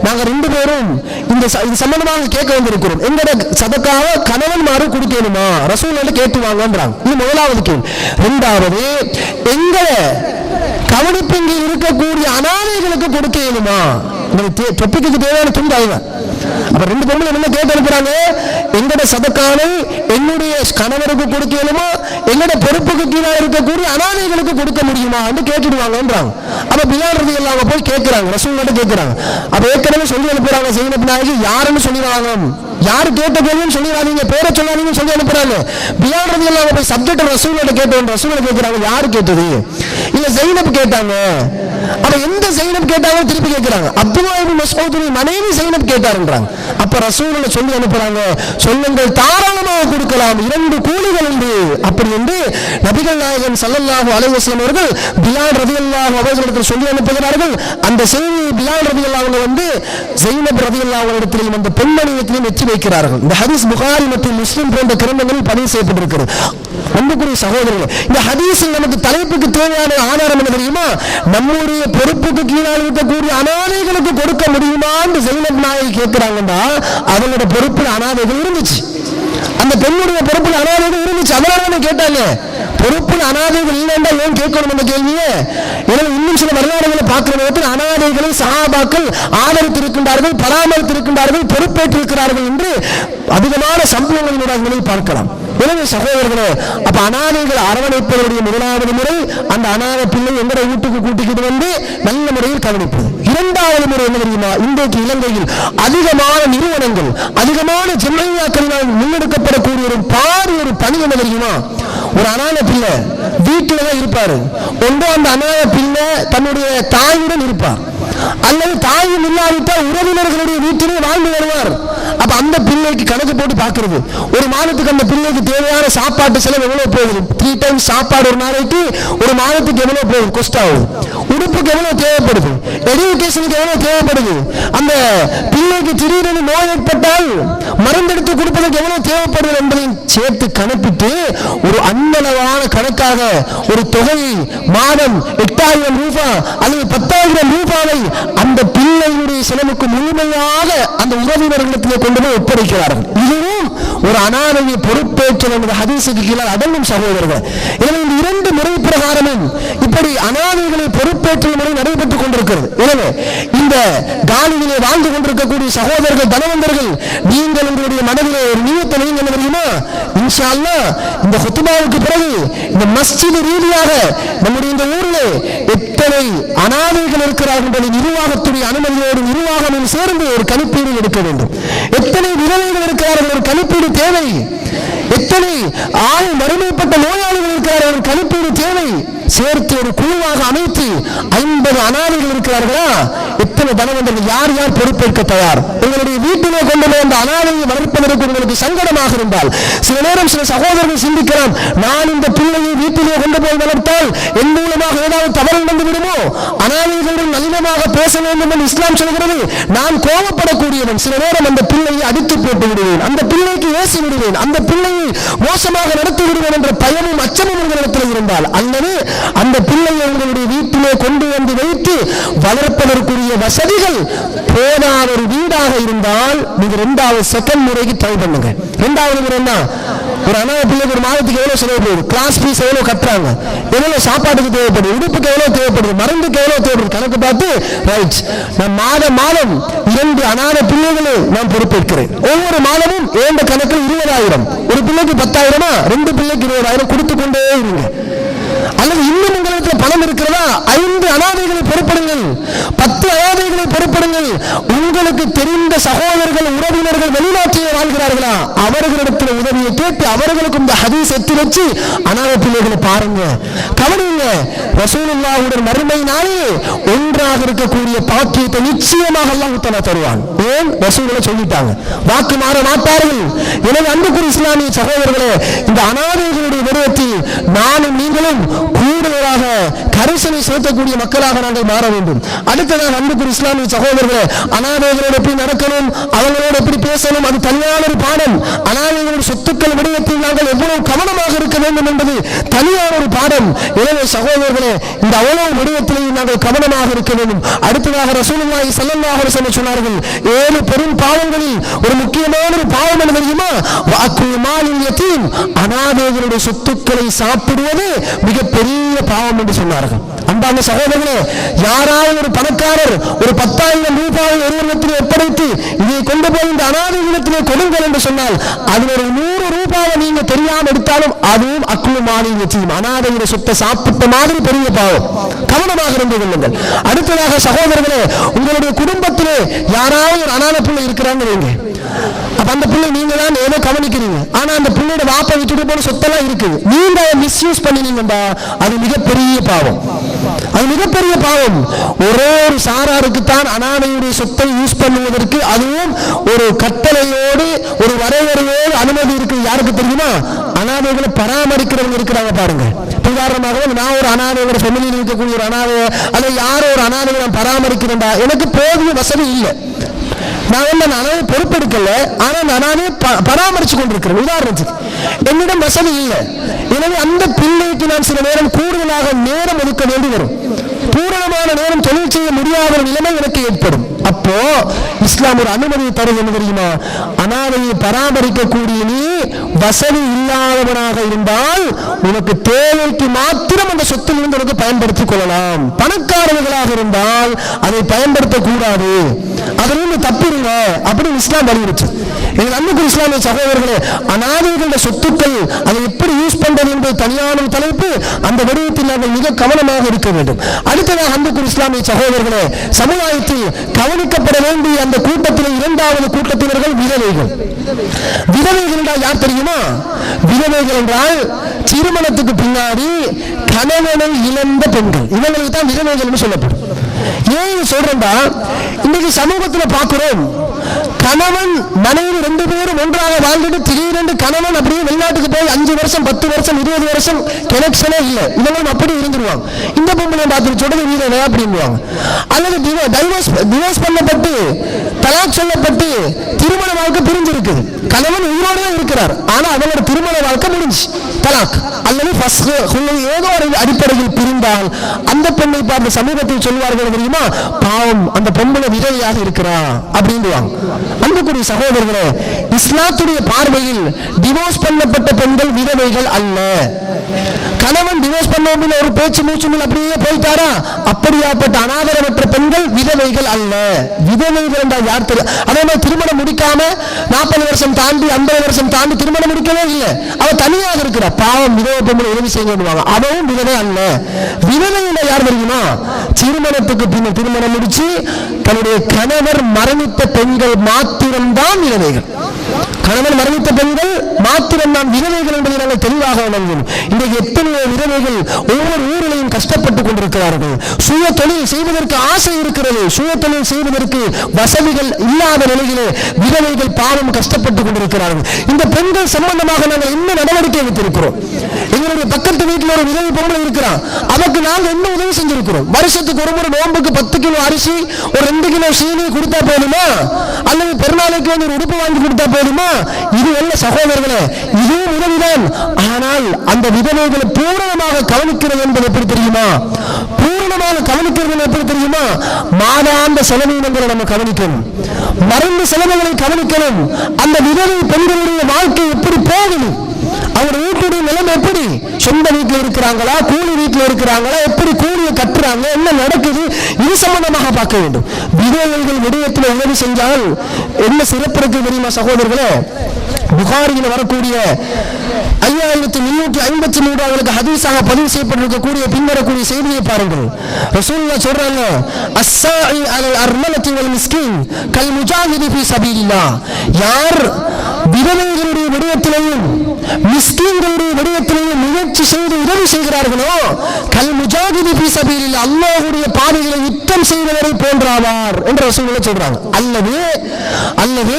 நாங்க ரெண்டு பேரும் இது சம்பந்தமாக கேட்க வந்திருக்கிறோம், எங்களோட சதக்காவை கணவன்மாரும் கொடுக்கணுமா ரசூலுல்லாஹ் கேட்டு வாங்கன்றாங்க. இது முதலாவது கேள்வி. இரண்டாவது, எங்களை கவனிப்பிங்க இருக்கக்கூடிய அனாதைகளுக்கு கொடுக்கணுமா? தொப்பிக்கு தேவையான துண்டு அதுதான். அப்ப ரெண்டு பேரும் என்ன கேட்டு அனுப்புறாங்க, எங்கட சதக்கானை என்னுடைய கணவருக்கு கொடுக்கணுமா, எங்கட பொறுப்புக்கு கீழே இருக்கக்கூடிய அனாதைகளுக்கு கொடுக்க முடியுமா என்று கேட்டுடுவாங்கன்றாங்க. அப்ப பிலால் ரலியல்லாஹு அன்ஹு போய் கேட்கிறாங்க, ரசூலுல்லாஹ் கேட்கிறாங்க. அப்ப ஏற்கனவே சொல்லி அனுப்புறாங்க, ஸைனப் நாயகி யாருன்னு சொல்லிடுவாங்க, யாரு கேட்ட கேள்வின்னு சொல்லிடாதீங்க, பேரை சொல்லாதீங்கன்னு சொல்லி அனுப்புறாங்க. பிலால் ரலியல்லாஹு அன்ஹு போய் சப்ஜெக்ட் ரசூலுல்லாஹ் கேட்டவன் ரசூலுல்லாஹ் கேட்கிறாங்க, யாரு கேட்டது? இல்ல ஸைனப் கேட்டாங்க. அப்ப எந்த ஸைனப் கேட்டாங்க திருப்பி கேட்கிறாங்க, அப்துல்லாஹ் இப்னு மஸ்ஊதுடைய மனைவி ஸைனப் கேட்டாருன்றாங்க. அப்ப ரசூலுல்லாஹ் சொல்லி அனுப்புறாங்க, சொல்லுங்கள் தாராளமாக கொடுக்கலாம், 2 கூலிகள் உண்டு அப்படி என்று நபிகள் நாயகம் ஸல்லல்லாஹு அலைஹி வஸல்லம் அவர்கள் பிலால் ரலியல்லாஹு அவர்களிடத்தில் சொல்லி அனுப்புகிறார்கள். அந்த செய்தியை பிலால் ரலியல்லாஹு அவங்க வந்து ஸைனப் ரலியல்லாஹு அவர்களிடத்தில் அந்த பெண்மணியத்திலும் வெற்றி வைக்கிறார்கள். இந்த ஹதீஸ் புகாரி மற்றும் முஸ்லிம் போன்ற கிரந்தங்களில் பதிவு செய்யப்பட்டிருக்கிறது. அன்புக்குரிய சகோதரர்களே, இந்த ஹதீஸில் நமக்கு தலைப்புக்கு தேவையான ஆதாரம் என்ன தெரியுமா? நம்முடைய பொறுப்புக்கு கீழே இருக்கக்கூடிய அனாதைகளுக்கு கொடுக்க முடியுமா என்று ஸைனப் நாயகி கேட்கிறாங்கன்னா அவங்களோட பொறுப்பில் அனாதைகள் இருந்துச்சு, அந்த பெண்ணுடைய பொறுப்பில் அனாதைகள் இருந்துச்சு. அதனால கேட்டாங்க, பொறுப்பில் அனாதைகள் இல்லைன்னா ஏன் கேட்கணும் அந்த கேள்வியே? எனவே இன்னும் சில வரலாறுகளை பார்க்கிற நேரத்தில் அனாதைகளை சஹாபாக்கள் ஆதரித்திருக்கின்றார்கள், பராமரித்திருக்கின்றார்கள், பொறுப்பேற்றிருக்கிறார்கள் என்று அதிகமான சம்பவங்களில் பார்க்கலாம். எனவே சகோதரர்களே, அப்ப அனாதைகள் அரவணைப்பதனுடைய முதலாவது முறை அந்த அனாதை பிள்ளை எங்கட வீட்டுக்கு கூட்டிக்கிட்டு வந்து நல்ல முறையில் கவனிப்பது. இரண்டாவது முறை என்ன தெரியுமா? இன்றைக்கு இலங்கையில் அதிகமான நிறுவனங்கள், அதிகமான ஜம்மியாக்களினால் முன்னெடுக்கப்படக்கூடிய ஒரு பணி என்ன தெரியுமா? ஒரு அனாதை பிள்ளை வீட்டில தான் இருப்பாரு, ஒன்றோ அந்த அனாதை பிள்ளை தன்னுடைய தாயுடன் இருப்பார், அல்லது தாயும் இல்லாவிட்டால் உறவினர்களுடைய வீட்டிலே வாழ்ந்து வருவார். அப்ப அந்த பிள்ளைக்கு கணக்கு போட்டு பார்க்கிறது, ஒரு மாதத்துக்கு அந்த பிள்ளைக்கு தேவையான சாப்பாட்டு செலவு எவ்வளவு போகுது, 3 டைம்ஸ் சாப்பாடு ஒரு நாளைக்கு, ஒரு மாதத்துக்கு எவ்வளவு போகுது, கொஸ்ட் ஆகுது, உடுப்புக்கு எவ்வளவு தேவைப்படுது, எஜுகேஷனுக்கு எவ்வளவு தேவைப்படுது, அந்த பிள்ளைக்கு திடீரென நோய் ஏற்பட்டால் மருந்தெடுத்து கொடுப்பதற்கு எவ்வளவு தேவைப்படுது என்பதையும் சேர்த்து கணக்கிட்டு ஒரு அன்னளவான கணக்காக ஒரு தொகையை மாதம் 8000 ரூபாய் அல்லது 10,000 ரூபாயை அந்த பிள்ளையுடைய செலவுக்கு முழுமையாக அந்த உறவினர்களிடத்திலே கொண்டு போய் ஒப்படைக்கிறார்கள். இதுவும் ஒரு அனாதையை பொறுப்பேற்றல் என்ற ஹதீஸுக்கு கீழே அடங்கும் சகோதரர்கள். எனவே இந்த 2 முறை பிரகாரமும் இப்படி அனாதைகளை பொறுப்பேற்றல் முறை நடைபெற்றுக் கொண்டிருக்கிறது. எனவே இந்த காலியிலே வாழ்ந்து கொண்டிருக்கக்கூடிய சகோதரர்கள், தனவந்தர்கள், நீங்கள் உங்களுடைய மனதிலே ஒரு நியத்தை நீங்க என்ன தெரியுமா? இன்ஷா அல்லாஹ் இந்த ஹுத்பாவுக்கு பிறகு இந்த மஸ்ஜித் ரீதியாக நம்முடைய இந்த ஊரிலே எத்தனை அனாதைகள் இருக்கிறார்கள் என்பதை நிர்வாகத்துடைய அனுமதியோடு நிர்வாகமும் சேர்ந்து ஒரு கணிப்பீடு எடுக்க வேண்டும். எத்தனை விதவைகள் இருக்கிறார்கள், ஒரு கணிப்பீடு தேவை. எத்தனை மறுமைப்பட்ட நோயாளிகள் இருக்கிறார்கள், ஒரு கணிப்பீடு தேவை. சேர்த்து ஒரு குழுவாக அமைத்து 50 அனாதைகள் இருக்கிறார்களா, எத்தனை தனவந்தர்கள், யார் யார் பொறுப்பேற்க தயார்? உங்களுடைய வீட்டிலே கொண்டு வந்த அனாதையை வளர்ப்பதற்கு உங்களுக்கு சங்கடமாக இருந்தால் சில நேரம் சில சகோதரர்கள் சிந்திக்கலாம், நான் இந்த பிள்ளையை வீட்டிலே கொண்டு போய் வளர்த்தால் என் மூலமாக ஏதாவது தவறு நடந்து விடுமோ, அனாதைகளுடன் நளினமாக பேச வேண்டும் என்று இஸ்லாம் சொல்கிறது. நான் கோபப்படக்கூடியவன், சில நேரம் அந்த பிள்ளையை அடித்து போட்டு விடுவேன், அந்த பிள்ளைக்கு ஏசி விடுவேன், அந்த பிள்ளையை மோசமாக நடத்தி விடுவேன் என்ற பயமும் அச்சமும் உங்களிடத்தில் இருந்தால், அல்லது அந்த பிள்ளையை உங்களுடைய வீட்டிலே கொண்டு வந்து வைத்து வளர்ப்பதற்குரிய வசதிகள் போதாத ஒரு வீடாக இருந்தால் நீங்க 2வது செகண்ட் முறைக்கு ட்ரை பண்ணுங்க. 2வது முறை என்ன? ஒரு அனாதை பிள்ளைக்கு ஒரு மாதத்துக்கு எவ்வளவு செலவு போகுது, கிளாஸ் ஃபீஸ் எவ்வளவு கட்டுறாங்க, எவ்வளவு சாப்பாட்டுக்கு தேவைப்படுது, உடுப்புக்கு எவ்வளவு தேவைப்படுது, மருந்துக்கு எவ்வளவு தேவைப்படுது, கணக்கு பார்த்து ரைட் நான் மாதம் 2 அனாதை பிள்ளைகளை நான் பொறுப்பேற்கிறேன். ஒவ்வொரு மாதமும் ஏண்ட கணக்கில் 20,000, ஒரு பிள்ளைக்கு 10,000, 2 பிள்ளைக்கு 20,000 கொடுத்து கொண்டே இருங்க. அல்லது இன்னும் உங்களிடத்தில் பண இடம் இருக்கிறதா? 5 அனாதைகளை பொறுப்படுங்கள், 10 அனாதைகளை பொறுப்படுங்கள். உங்களுக்கு தெரிந்த சகோதரர்கள் உறவினர்கள் வெளிநாட்டிலே வாழ்கிறார்களா, அவர்களிடத்தில் உதவியை கேட்டு அவர்களுக்கும் இந்த ஹதீஸ் எத்தி வச்சு அனாதை பிள்ளைகளை பாருங்க, கவனிங்க. ரசூலுல்லாஹுடைய மறுமை நாளில் ஒன்றாக இருக்கக்கூடிய பாக்கியத்தை நிச்சயமாக அல்லாஹ் தஆலா தருவான். ஏன்? ரசூலுல்லாஹ் சொல்லிட்டாங்க, வாக்கு மாற மாட்டார்கள். எனவே அன்புக்குரிய இஸ்லாமிய சகோதரர்களே, இந்த அனாதைகளுடைய விடயத்தில் நானும் நீங்களும் கூடுதலாக கரிசனை செலுத்தக்கூடிய மக்களாக நாங்கள் மாற வேண்டும். அடுத்ததாக அன்புக்குரிய இஸ்லாமிய சகோதரர்களே, அனாதைகளோடு எப்படி நடக்கணும், அவங்களோடு எப்படி பேசணும், அது தனியான ஒரு பாடம். அனாதைகளுடைய சொத்துக்கள் விடயத்தில் நாங்கள் எவ்வளவு கவனமாக இருக்க வேண்டும் என்பது தனியான ஒரு பாடம். எனவே சகோதரர்களே, இந்த அவ்வளவு விடயத்திலேயும் நாங்கள் கவனமாக இருக்க வேண்டும். அடுத்ததாக ரசூலுல்லாஹி ஸல்லல்லாஹு அலைஹி வஸல்லம் சொன்னார்கள், 7 பெரும் பாவங்களில் ஒரு முக்கியமான ஒரு பாவம் என்ன தெரியுமா? வஅக்குல் மாலில் யதீம், அனாதைகளுடைய சொத்துக்களை சாப்பிடுவது மிகப்பெரிய பாவம் என்று சொன்னார்கள். அன்பான சகோதரர்களே, யாராவது ஒரு பணக்காரர் ஒரு 10,000 ரூபாயை ஒருவரிடத்திலே ஒப்படைத்து இதை கொண்டு போய் இந்த அனாதைகளிடத்திலே கொடுங்கள் என்று சொன்னால் அதில் ஒரு 100 ரூபாயை நீங்க தெரியாமல் எடுத்தாலும் அதுவும் அக்குல் மாலில் யதீம், அனாதைகளுடைய சொத்தை சாப்பிட்ட மாதிரி பெரிய பாவம். கவனமாக இருந்து கொள்ளுங்கள். அடுத்ததாக சகோதரர்களே, உங்களுடைய குடும்பத்திலே யாராவது ஒரு அனாதை பிள்ளை இருக்கிறாங்க வைங்க, அப்ப அந்த பிள்ளை நீங்க தான் ஏதோ கவனிக்கிறீங்க, ஆனா அந்த பிள்ளையோட வாப்பா விட்டுட்டு போன சொத்தெல்லாம் இருக்குது, நீங்க மிஸ்யூஸ் பண்ணினீங்கடா, அது மிகப்பெரிய பாவம். அது மிகப்பெரிய பாவம். ஒரே ஒரு சாராருக்கு தான் அனாதையுடைய சொத்தை யூஸ் பண்ணுவதற்கு, அதுவும் ஒரு கட்டளையோடு ஒரு வரையறையோடு அனுமதி இருக்கு. யாருக்கு தெரியுமா? அனாதைகளை பராமரிக்கிறவங்க இருக்கிறாங்க பாருங்க. உதாரணமாக நான் ஒரு அனாதையோட ஃபேமிலியில் இருக்கக்கூடிய ஒரு அனாதை அல்லது யாரோ ஒரு அனாதையை நான் பராமரிக்கிறேன்டா, எனக்கு போதிய வசதி இல்லை, நான் அனாதையை பொறுப்பெடுக்கல, ஆனா அனாதையை பராமரிச்சு கொண்டிருக்கிறேன். உதாரணத்துக்கு என்னிடம் வசதி இல்லை, எனவே அந்த பிள்ளைக்கு நான் சில நேரம் கூடுதலாக நேரம் ஒதுக்க வேண்டி வரும். பூரணமான நேரம் தொழில் செய்ய முடியாத ஒரு நிலைமை எனக்கு ஏற்படும். அப்போ இஸ்லாம் ஒரு அனுமதியை தருவது என்ன தெரியுமா? அனாதையை பராமரிக்கக்கூடிய நீ வசதி இல்லாதவனாக இருந்தால் உனக்கு தேவைக்கு மாத்திரம் அந்த சொத்தில் இருந்து உனக்கு பயன்படுத்திக் கொள்ளலாம். பணக்காரர்களாக இருந்தால் அதை பயன்படுத்தக்கூடாது, அதிலிருந்து தப்பிடுங்க அப்படின்னு இஸ்லாம் வலியுறுத்து. எங்கள் அன்புக்குரிய இஸ்லாமிய சகோதரர்களே, அனாதைகளுடைய சொத்துக்கள் அதை எப்படி யூஸ் பண்றது என்பது தனியான தலைப்பு. அந்த விடயத்தில் நாங்கள் மிக கவனமாக இருக்க வேண்டும். அடுத்ததாக அன்புக்குரிய இஸ்லாமிய சகோதரர்களே, சமுதாயத்தில் கவனிக்கப்பட வேண்டிய அந்த கூட்டத்தில் 2வது கூட்டத்தினர்கள் விதவைகள். விதவைகள் என்றால் யார் தெரியுமா? விதவைகள் என்றால் திருமணத்துக்கு பின்னாடி கணவனை இழந்த பெண்கள், இவங்களுக்கு தான் விதவைகள் என்று சொல்லப்படும். ஏன் சொல்றேன்டா, இன்னைக்கு சமூகத்தில் பார்க்கிறோம், கணவன் மனைவி 2 பேரும் ஒன்றாக வாழ்ந்துட்டு திடீரென்று கணவன் அப்படியே வெளிநாட்டுக்கு போய் 5 வருஷம் 10 வருஷம் 20 வருஷம் கனெக்ஷனே இல்லை, இவங்களும் அப்படி இருந்துருவாங்க. இந்த பொம்பளை பார்த்துட்டு சொல்றது வீரனே அப்படின்வாங்க. அல்லது டிவோர்ஸ் பண்ணப்பட்டு தலாக் சொல்லப்பட்டு திருமண வாழ்க்கை பிரிஞ்சிருக்கு, கணவன் உயிரோடவே இருக்கிறார், ஆனா அவங்களோட திருமண வாழ்க்கை முடிஞ்சு தலாக் அல்லது ஏதோ ஒரு அடிப்படையில் பிரிந்தால் அந்த பெண்ணை பார்த்து சமூகத்தில் சொல்வார்கள் தெரியுமா? பாவம், அந்த பொம்பளை விதவையாக இருக்கிறா அப்படின்வாங்க. அன்புக்குரிய சகோதரர்களே, இஸ்லாத்துடைய பார்வையில் டிவோர்ஸ் பண்ணப்பட்ட பெண்கள் விதவைகள் அல்ல. கணவன் டிவோர்ஸ் பண்ண ஒரு பேச்சு மூச்சு அப்படியே போயிட்டாரா, அப்படியாப்பட்ட அனாதரவற்ற பெண்கள் விதவைகள் அல்ல. விதவைகள் என்றால் யார் தெரியும்? அதே மாதிரி திருமணம் முடிக்காம 40 வருஷம் தாண்டி 50 வருஷம் தாண்டி திருமணம் முடிக்கவே இல்லை, அவ தனியாக இருக்கிற பாவம், விதவை பெண்கள் உதவி செய்யணுவாங்க, அவவும் விதவை அல்ல. விதவையில யார் தெரியுமா? திருமணத்துக்கு பின்னர் திருமணம் முடிச்சு தன்னுடைய கணவர் மரணித்த பெண்கள் மாத்திரம்தான் விதவைகள். கணவன் மரணித்த பெண்கள் மாத்திரம்தான் விதவைகள் என்பதை நாங்கள் தெளிவாக உணர்வோம். இன்றைக்கு எத்தனையோ விதவைகள் ஒவ்வொரு ஊரிலையும் கஷ்டப்பட்டுக் கொண்டிருக்கிறார்கள். சுய தொழில் செய்வதற்கு ஆசை இருக்கிறது, சுய தொழில் செய்வதற்கு வசதிகள் இல்லாத நிலையிலே விதவைகள் பாவம் கஷ்டப்பட்டுக் கொண்டிருக்கிறார்கள். இந்த பெண்கள் சம்பந்தமாக நாங்கள் என்ன நடவடிக்கை எடுத்திருக்கிறோம்? எங்களுடைய பக்கத்து வீட்டில் ஒரு விதவை பொம்பளை இருக்கிறான், அதற்கு நாங்கள் என்ன உதவி செஞ்சிருக்கிறோம்? வருஷத்துக்கு ஒரு முறை நோம்புக்கு 10 கிலோ அரிசி, ஒரு 2 கிலோ சீனி கொடுத்தா போதுமா? அல்லது பெருநாளைக்கு வந்து ஒரு உடுப்பு வாங்கி கொடுத்தா போதுமா? இது அல்ல சகோதரர்களே, இதுவும் உதவிதான். ஆனால் அந்த விதவைகளை பூரணமாக கவனிக்கிறது என்பது எப்படி தெரியுமா? பூரணமாக கவனிக்கிறது எப்படி தெரியுமா? மாதாந்த செலவினங்களை நம்ம கவனிக்கணும், மருந்து செலவுகளை கவனிக்கணும். அந்த விதவை பெண்களுடைய வாழ்க்கை எப்படி போகுது, அவங்க வீட்டுடைய நிலைமை எப்படி, சொந்த வீட்டில் இருக்கிறாங்களா, கூலி வீட்டில் இருக்கிறாங்களா, எப்படி கூலியை கட்டுறாங்க, என்ன நடக்குது, இது சம்பந்தமாக பார்க்க வேண்டும். விதவைகள் விடயத்தில் உதவி செஞ்சால் என்ன சிறப்பு இருக்கு தெரியுமா சகோதரர்களே? புகாரியில் வரக்கூடிய 5353 ஹதீஸாக பதிவு செய்யப்பட்டிருக்கக்கூடிய பின்வரக்கூடிய செய்தியை பாருங்கள். ரசூலுல்லாஹ் சொல்றாங்க, அஸ்ஸாஇ அலல் அர்மலத்தி வல் மிஸ்கின் கல் முஜாஹிதி ஃபீ சபீலில்லாஹ். யார் விதவைகளுடைய விடயத்திலேயும் மிஸ்கீன்களுடைய விடயத்திலேயும் முயற்சி செய்து உதவி செய்கிறார்களோ, கல் முஜாஹிதி ஃபீ சபீலில்லாஹ், அல்லாஹ்வுடைய பாதைகளை யுத்தம் செய்தவரை போன்றாவார் என்று ரசூலுல்லாஹ் சொல்றாங்க. அல்லது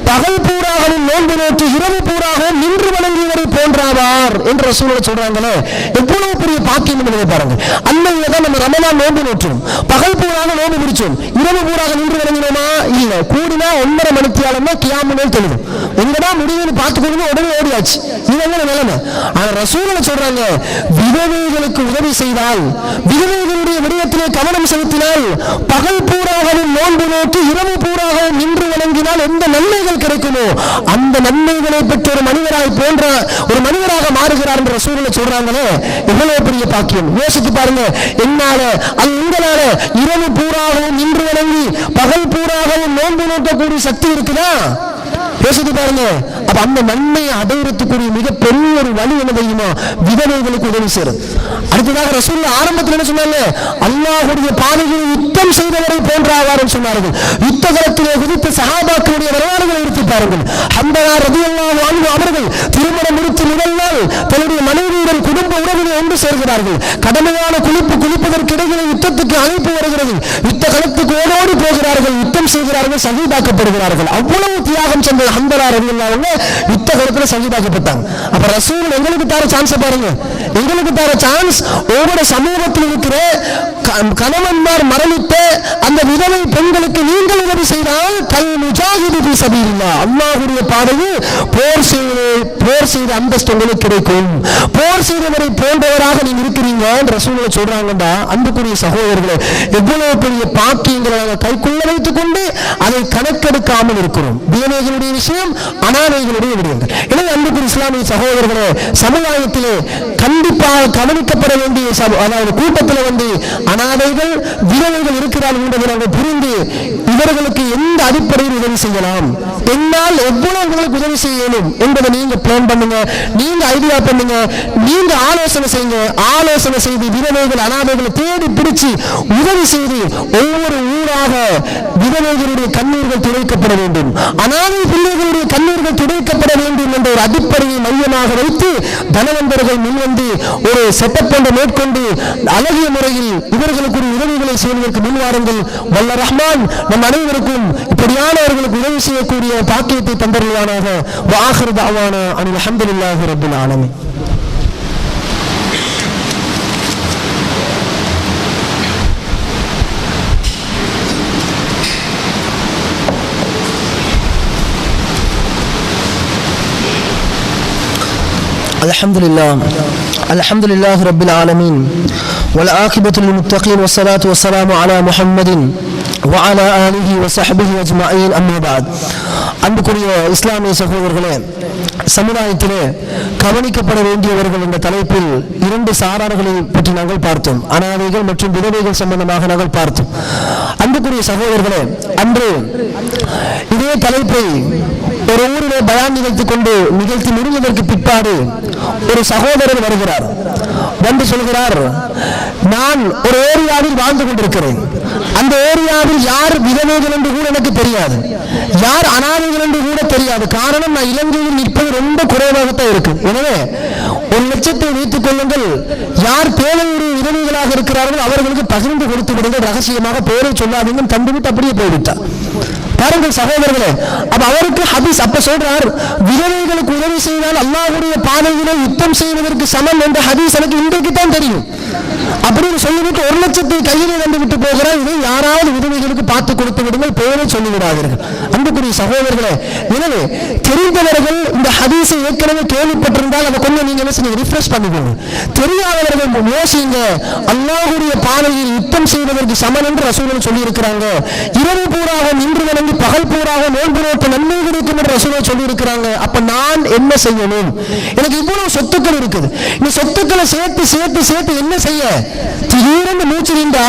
பகல் பூராகவும் நோன்பு நோற்று இரவு பூராகவும் நின்று வணங்கியவரை போன்றாவார் என்று ரசூலுல்லாஹ் சொல்றாங்களே, எவ்வளவு பெரிய பாக்கியம் என்பதை பாருங்க. அன்னையில தான் நம்ம ரமலான் நோன்பு நோற்றோம், பகல் பூராக நோன்பு பிடிச்சோம், இரவு பூராக நின்று வணங்கினோமா? இல்ல. கூடினா 1.5 மணித்தியாலம் தான் கியாமுல் தொழுது. எங்கடா முடிவுன்னு பார்த்து கொடுங்க, உடனே ஓடியாச்சு. இதெல்லாம் நிலைமை. ஆனா ரசூலுல்லாஹ் சொல்றாங்க, விதவைகளுக்கு உதவி செய்தால், விதவைகளுடைய விடயத்திலே கவனம் செலுத்தினால், பகல் பூராகவும் நோன்பு நோக்கி இரவு பூராகவும் நின்று வணங்கினால் எந்த நன்மைகள் கிடைக்குமோ அந்த நன்மைகளை பெற்ற ஒரு மனிதராக மாறுகிறார் என்று ரசூலுல்லாஹ் சொல்றாங்களே, எவ்வளவு பெரிய பாக்கியம். யோசித்து பாருங்க. என்னால உங்களால இரவு பூராகவும் நின்று வணங்கி பகல் பூராகவும் நோன்பு நோக்கக்கூடிய சக்தி இருக்குதா? யோசித்து பாருங்க. அப்ப அந்த நன்மையை அடைவதற்குரிய மிகப்பெரிய ஒரு வழி என்ன தெரியுமா? விதவைகளுக்கு உதவி செய்யறது. அடுத்ததாக ரசூலுல்லாஹ் ஆரம்பத்தில் என்ன சொன்னாங்க? அல்லாஹ்வுடைய பாதையில் யுத்தம் செய்தவரை போன்றாவார் சொன்னார்கள். யுத்த களத்திலே குதித்த சஹாபாக்களுடைய வரலாறுகளை எடுத்து பாருங்கள். ஹம்தா ரலியல்லாஹு அன்ஹு அவர்கள் திருமணம் முடித்து முதல் நாள் தன்னுடைய மனைவியுடன் குடும்ப உறவினை ஒன்று சேர்கிறார்கள். கடமையான குளிப்பதற்கு இடையிலே யுத்தத்துக்கு அழைப்பு வருகிறது. யுத்த களத்துக்கு ஓடோடி போகிறார்கள், யுத்தம் செய்கிறார்கள், ஷஹீதாக்கப்படுகிறார்கள். அவ்வளவு தியாகம் சென்ற ஹம்தா ரலியல்லாஹு அன்ஹு யுத்த களத்தில் ஷஹீதாக்கப்பட்டாங்க. அப்ப ரசூல் எங்களுக்கு தர சான்ஸ் பாருங்க. எங்களுக்கு தர சான்ஸ், ஒவ்வொரு சமூகத்தில் இருக்கிற கணவன்மார் மரணித்த அந்த விதவை பெண்களுக்கு நீங்கள் உதவி செய்தால் கல் முஜாஹிதி ஃபீ சபீலில்லாஹ், அல்லாஹ்வுடைய பாதையில் போர் செய்த அந்தஸ்து உங்களுக்கு கிடைக்கும். போர் செய்தவரை போன்றவராக நீங்க இருக்கிறீங்க ரசூலுல்லாஹ் சொல்றாங்கடா. அன்புக்குரிய சகோதரர்களே, எவ்வளவு பெரிய பாக்கியங்களை கைக்குள்ள வைத்துக் கொண்டு அதை கணக்கெடுக்காமல் இருக்கிறோம். விதவைகளுடைய விஷயம், அனாதைகளுடைய விடயங்கள். எனவே அன்புக்குரிய இஸ்லாமிய சகோதரர்களே, சமுதாயத்திலே கண்டிப்பாக கவனிக்கப்பட வேண்டிய அதாவது கூட்டத்தில் வந்து அனாதைகள் விதவைகள் இருக்கிறார்கள் என்பதை நாங்கள் புரிந்து இவர்களுக்கு எந்த அடிப்படையில் உதவி செய்யலாம், என்னால் எவ்வளவு உங்களுக்கு உதவி செய்யணும் என்பதை நீங்க பிளான் பண்ணுங்க, நீங்க ஐடியா பண்ணுங்க, நீங்க ஆலோசனை செய்யுங்க. ஆலோசனை செய்து விதவைகள் அனாதைகளை தேடி பிடிச்சு உதவி செய்து ஒவ்வொரு ஊராக விதவைகளுடைய கண்ணீர்கள் துடைக்கப்பட வேண்டும், அனாதை பிள்ளைகளுடைய கண்ணீர்கள் துடைக்கப்பட வேண்டும் என்ற ஒரு அடிப்படையை மையமாக வைத்து தனவந்தர்கள் முன்வந்து ஒரு செட்டப் ஒன்றை மேற்கொண்டு அழகிய முறையில் இவர்களுக்கு உதவிகளை செய்வதற்கு முன்வாருங்கள். வல்ல ரஹ்மான் நம் அனைவருக்கும் இப்படியானவர்களுக்கு உதவி செய்யக்கூடிய பாக்கியத்தை தந்தருள்வானாக. வஆகிரு தஅவானா அனில் ஹம்துலில்லாஹி ரப்பில் ஆலமீன். الحمد لله رب العالمين والعاقبة للمتقين والصلاة والسلام على محمد وعلى آله وصحبه أجمعين أما بعد. அன்புக்குரிய இஸ்லாமிய சகோதரர்களே, சமுதாயத்திலே கவனிக்கப்பட வேண்டியவர்கள் என்ற தலைப்பில் 2 சாரார்களை பற்றி நாங்கள் பார்த்தோம். அனாதைகள் மற்றும் விதவைகள் சம்பந்தமாக நாங்கள் பார்த்தோம். அன்புக்குரிய சகோதரர்களே, அன்று இதே தலைப்பை ஒரு ஊரிலே பயான் நிகழ்த்தி முடிந்ததற்கு பிற்பாடு ஒரு சகோதரர் வருகிறார். வந்து சொல்கிறார், நான் ஒரு ஏரியாவில் வாழ்ந்து கொண்டிருக்கிறேன், அந்த ஏரியாவில் யார் விதவைகள் என்று கூட எனக்கு தெரியாது, யார் அனாதைகள் என்று கூட தெரியாது. காரணம், நான் இலங்கையில் நிற்பது ரொம்ப குறைவாகத்தான் இருக்கு. எனவே 1 லட்சத்தை வைத்துக் கொள்ளுங்கள், யார் பேரையுடைய விதவைகளாக இருக்கிறார்கள் அவர்களுக்கு பகிர்ந்து கொடுத்து விடுங்கள், ரகசியமாக பேரை சொல்லாதீங்க, தந்துவிட்டு அப்படியே போய்விட்டார். பாருங்கள் சகோதரர்களே, அப்ப அவருக்கு ஹதீஸ் அப்ப சொல்றார், விதவைகளுக்கு உதவி செய்தால் அல்லாஹ்வுடைய பாதையிலே யுத்தம் செய்வதற்கு சமம் என்ற ஹதீஸ் எனக்கு இன்றைக்கு தான் தெரியும். அப்படின்னு சொல்லிவிட்டு 1 லட்சத்தை கையிலே வந்து விட்டு போகிறார். இதை யாராவது விதவைகளுக்கு பார்த்து கொடுத்து விடுங்கள், பேரை சொல்லிவிடாதீர்கள். அன்புக்குரிய சகோதரர்களே, எனவே தெரிந்தவர்கள் இந்த ஹதீஸை ஏற்கனவே கேள்விப்பட்டிருந்தால் அதை கொஞ்சம் நீங்க ரிஃப்ரெஷ் பண்ணிக்கோங்க. தெரியாதவர்கள் யோசிங்க, அல்லாஹ்வுடைய பாதையில் யுத்தம் செய்வதற்கு சமம் என்று ரசூலுல்லாஹ் சொல்லி இருக்கிறாங்க. இரவு பூராக நின்று வணங்கி பகல் பூராக நோன்பு நோக்க நன்மை கிடைக்கும் என்று ரசூலுல்லாஹ் சொல்லி இருக்கிறாங்க. அப்ப நான் என்ன செய்யணும்? எனக்கு இவ்வளவு சொத்துக்கள் இருக்குது, இந்த சொத்துக்களை சேர்த்து சேர்த்து சேர்த்து என்ன செய்ய? திடீரென்று மூச்சு நின்றா,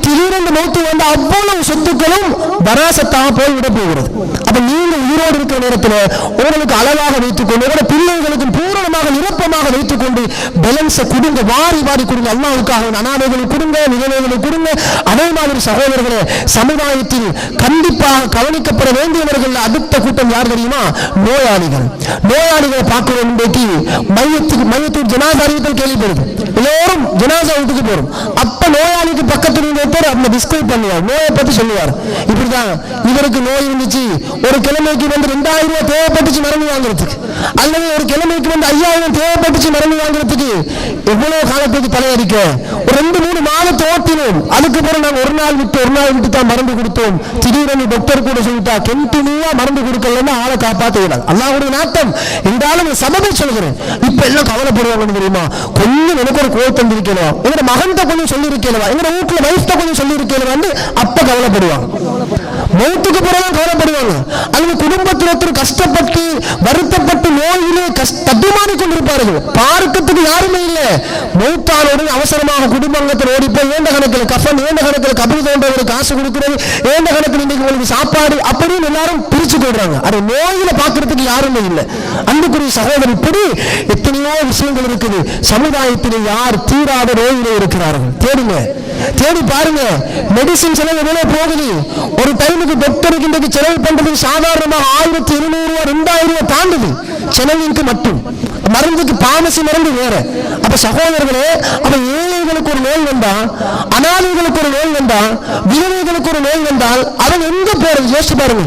திடீரென்று மௌத்து வந்தா அவ்வளவு சொத்துக்களும் வராசத்தாக போய்விட போகிறது. அப்ப நீங்க உயிரோடு இருக்கிற நேரத்தில் உங்களுக்கு அளவாக வைத்துக் கொண்டு பிள்ளைகளுக்கும் பூரண பூரணமாக நிரப்பமாக வைத்துக் கொண்டு பேலன்ஸை கொடுங்க, வாரி வாரி கொடுங்க. அல்லாஹ்வுக்காக அனாதைகளை கொடுங்க, விதவைகளை கொடுங்க. அதே மாதிரி சகோதரர்களே, சமுதாயத்தில் கண்டிப்பாக கவனிக்கப்பட வேண்டியவர்கள் அடுத்த கூட்டம் யார் தெரியுமா? நோயாளிகள். நோயாளிகளை பார்க்கிறோம். இன்றைக்கு மையத்துக்கு ஜனாசா அறிவித்தல் கேள்விப்படுது. எல்லோரும் ஜனாசா வீட்டுக்கு போறோம். அப்ப நோயாளிக்கு பக்கத்தில் இருந்தவர் அந்த டிஸ்கிரைப் பண்ணுவார், நோயை பத்தி சொல்லுவார். இப்படிதான் இவருக்கு நோய் இருந்துச்சு, ஒரு கிழமைக்கு வந்து 2000 ரூபாய் தேவைப்பட்டுச்சு மருந்து வாங்குறதுக்கு, அல்லது ஒரு கிழமைக்கு வந்து 5000 தேவைப்பட்டுச்சு மருந்து வாங்குறதுக்கு. எவ்வளவு காலத்துக்கு தலையடிக்க? ஒரு 2-3 மாதத்தை ஓட்டினோம். அதுக்கு பிறகு நாங்கள் ஒரு நாள் விட்டு தான் மருந்து கொடுத்தோம். திடீரென்று டாக்டர் கூட சொல்லிட்டா கண்டினியூவா மருந்து கொடுக்கலன்னா ஆளை காப்பாற்றுகிறாங்க. அல்லாஹ்வுடைய நாட்டம் என்றாலும் சபபை சொல்கிறேன். இப்ப எல்லாம் கவலைப்படுவாங்கன்னு தெரியுமா? கொஞ்சம் எனக்கு ஒரு கோல் தந்திருக்கலாம், எங்க மகன்கிட்ட கொஞ்சம் சொல்லி இருக்கலாம், எங்க வீட்டுல வைஃப்ட கொஞ்சம் சொல்லி இருக்கலாம், அப்ப கவலைப்படுவாங்க. மௌத்துக்கு பிறகுதான் கவலைப்படுவாங்க. அல்லது குடும்பத்தில் ஒருத்தர் கஷ்டப்பட்டு வருத்தப்பட்டு நோயிலே தட்டுமாறி கொண்டிருப்பார்கள். பார்க்கறதுக்கு யாருமே இல்லை. மௌத்தானோடு அவசரமாக குடும்பத்தில் ஓடிப்போய் ஏண்ட கணக்கில் கஃபன், ஏண்ட கணக்கில் கபடி தோன்றவருக்கு காசு கொடுக்கிறது, ஏண்ட கணக்கில் இன்னைக்கு உங்களுக்கு சாப்பாடு அப்படின்னு எல்லாரும் பிரிச்சு கொள்றாங்க. அது நோயில பார்க்கறதுக்கு யாருமே இல்லை. அன்புக்குரிய சகோதரர், இப்படி எத்தனையோ விஷயங்கள் இருக்குது. சமுதாயத்தில் யார் தீராத நோயிலே இருக்கிறார்கள்? தேடுங்க, தேடி பாருங்க. மெடிசின் செலவு எவ்வளவு போகுது? ஒரு டைமுக்கு டாக்டருக்கு இன்றைக்கு செலவு பண்றதுக்கு சாதாரணமாக 1200 ரூபாய் 2000 ரூபாய் தாண்டுது செலவுக்கு மட்டும். மருந்துக்கு பாமசி மருந்து வேற. அப்ப சகோதரர்களே, அப்ப ஏழைகளுக்கு ஒரு நோய் வந்தா, அனாதைகளுக்கு ஒரு நோய் வந்தா, விதவைகளுக்கு ஒரு நோய் வந்தால் அவன் எங்க போறது யோசிச்சு பாருங்க.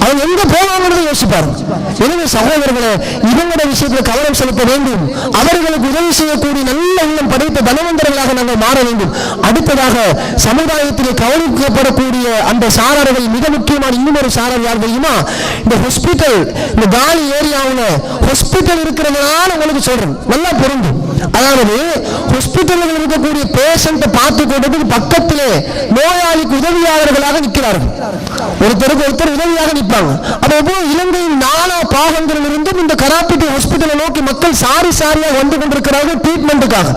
அவன் எங்க போவாங்கிறத யோசிச்சு பாருங்க. எனவே சகோதரர்களே, இவங்களுடைய விஷயத்தில் கவனம் செலுத்த வேண்டும். அவர்களுக்கு உதவி செய்யக்கூடிய நல்ல உள்ளம் படைத்த தனவந்தர்களாக நாங்கள் மாற வேண்டும். அடுத்ததாக சமுதாயத்தில் கவனிக்கப்படக்கூடிய அந்த சாரார்கள் மிக முக்கியமான இன்னொரு சாரார் யார் தெரியுமா? இந்த ஹாஸ்பிட்டல், இந்த காலி ஏரியாவில் ஹாஸ்பிட்டல் இருக்கிறதுனால உங்களுக்கு சொல்றேன், நல்லா பொருந்தும். அதாவது ஹாஸ்பிட்டல்கள் இருக்கக்கூடிய பேஷண்ட்டை பார்த்து கொண்டதுக்கு பக்கத்திலே நோயாளிக்கு உதவியாளர்களாக நிற்கிறார்கள். ஒருத்தருக்கு ஒருத்தர் உதவியாக நிற்பாங்க. அப்ப எவ்வளவு இலங்கையின் நாலா பாகங்களில் இருந்தும் இந்த கராப்பிட்டி ஹாஸ்பிட்டலை நோக்கி மக்கள் சாரியாக வந்து கொண்டிருக்கிறார்கள் ட்ரீட்மெண்ட்டுக்காக.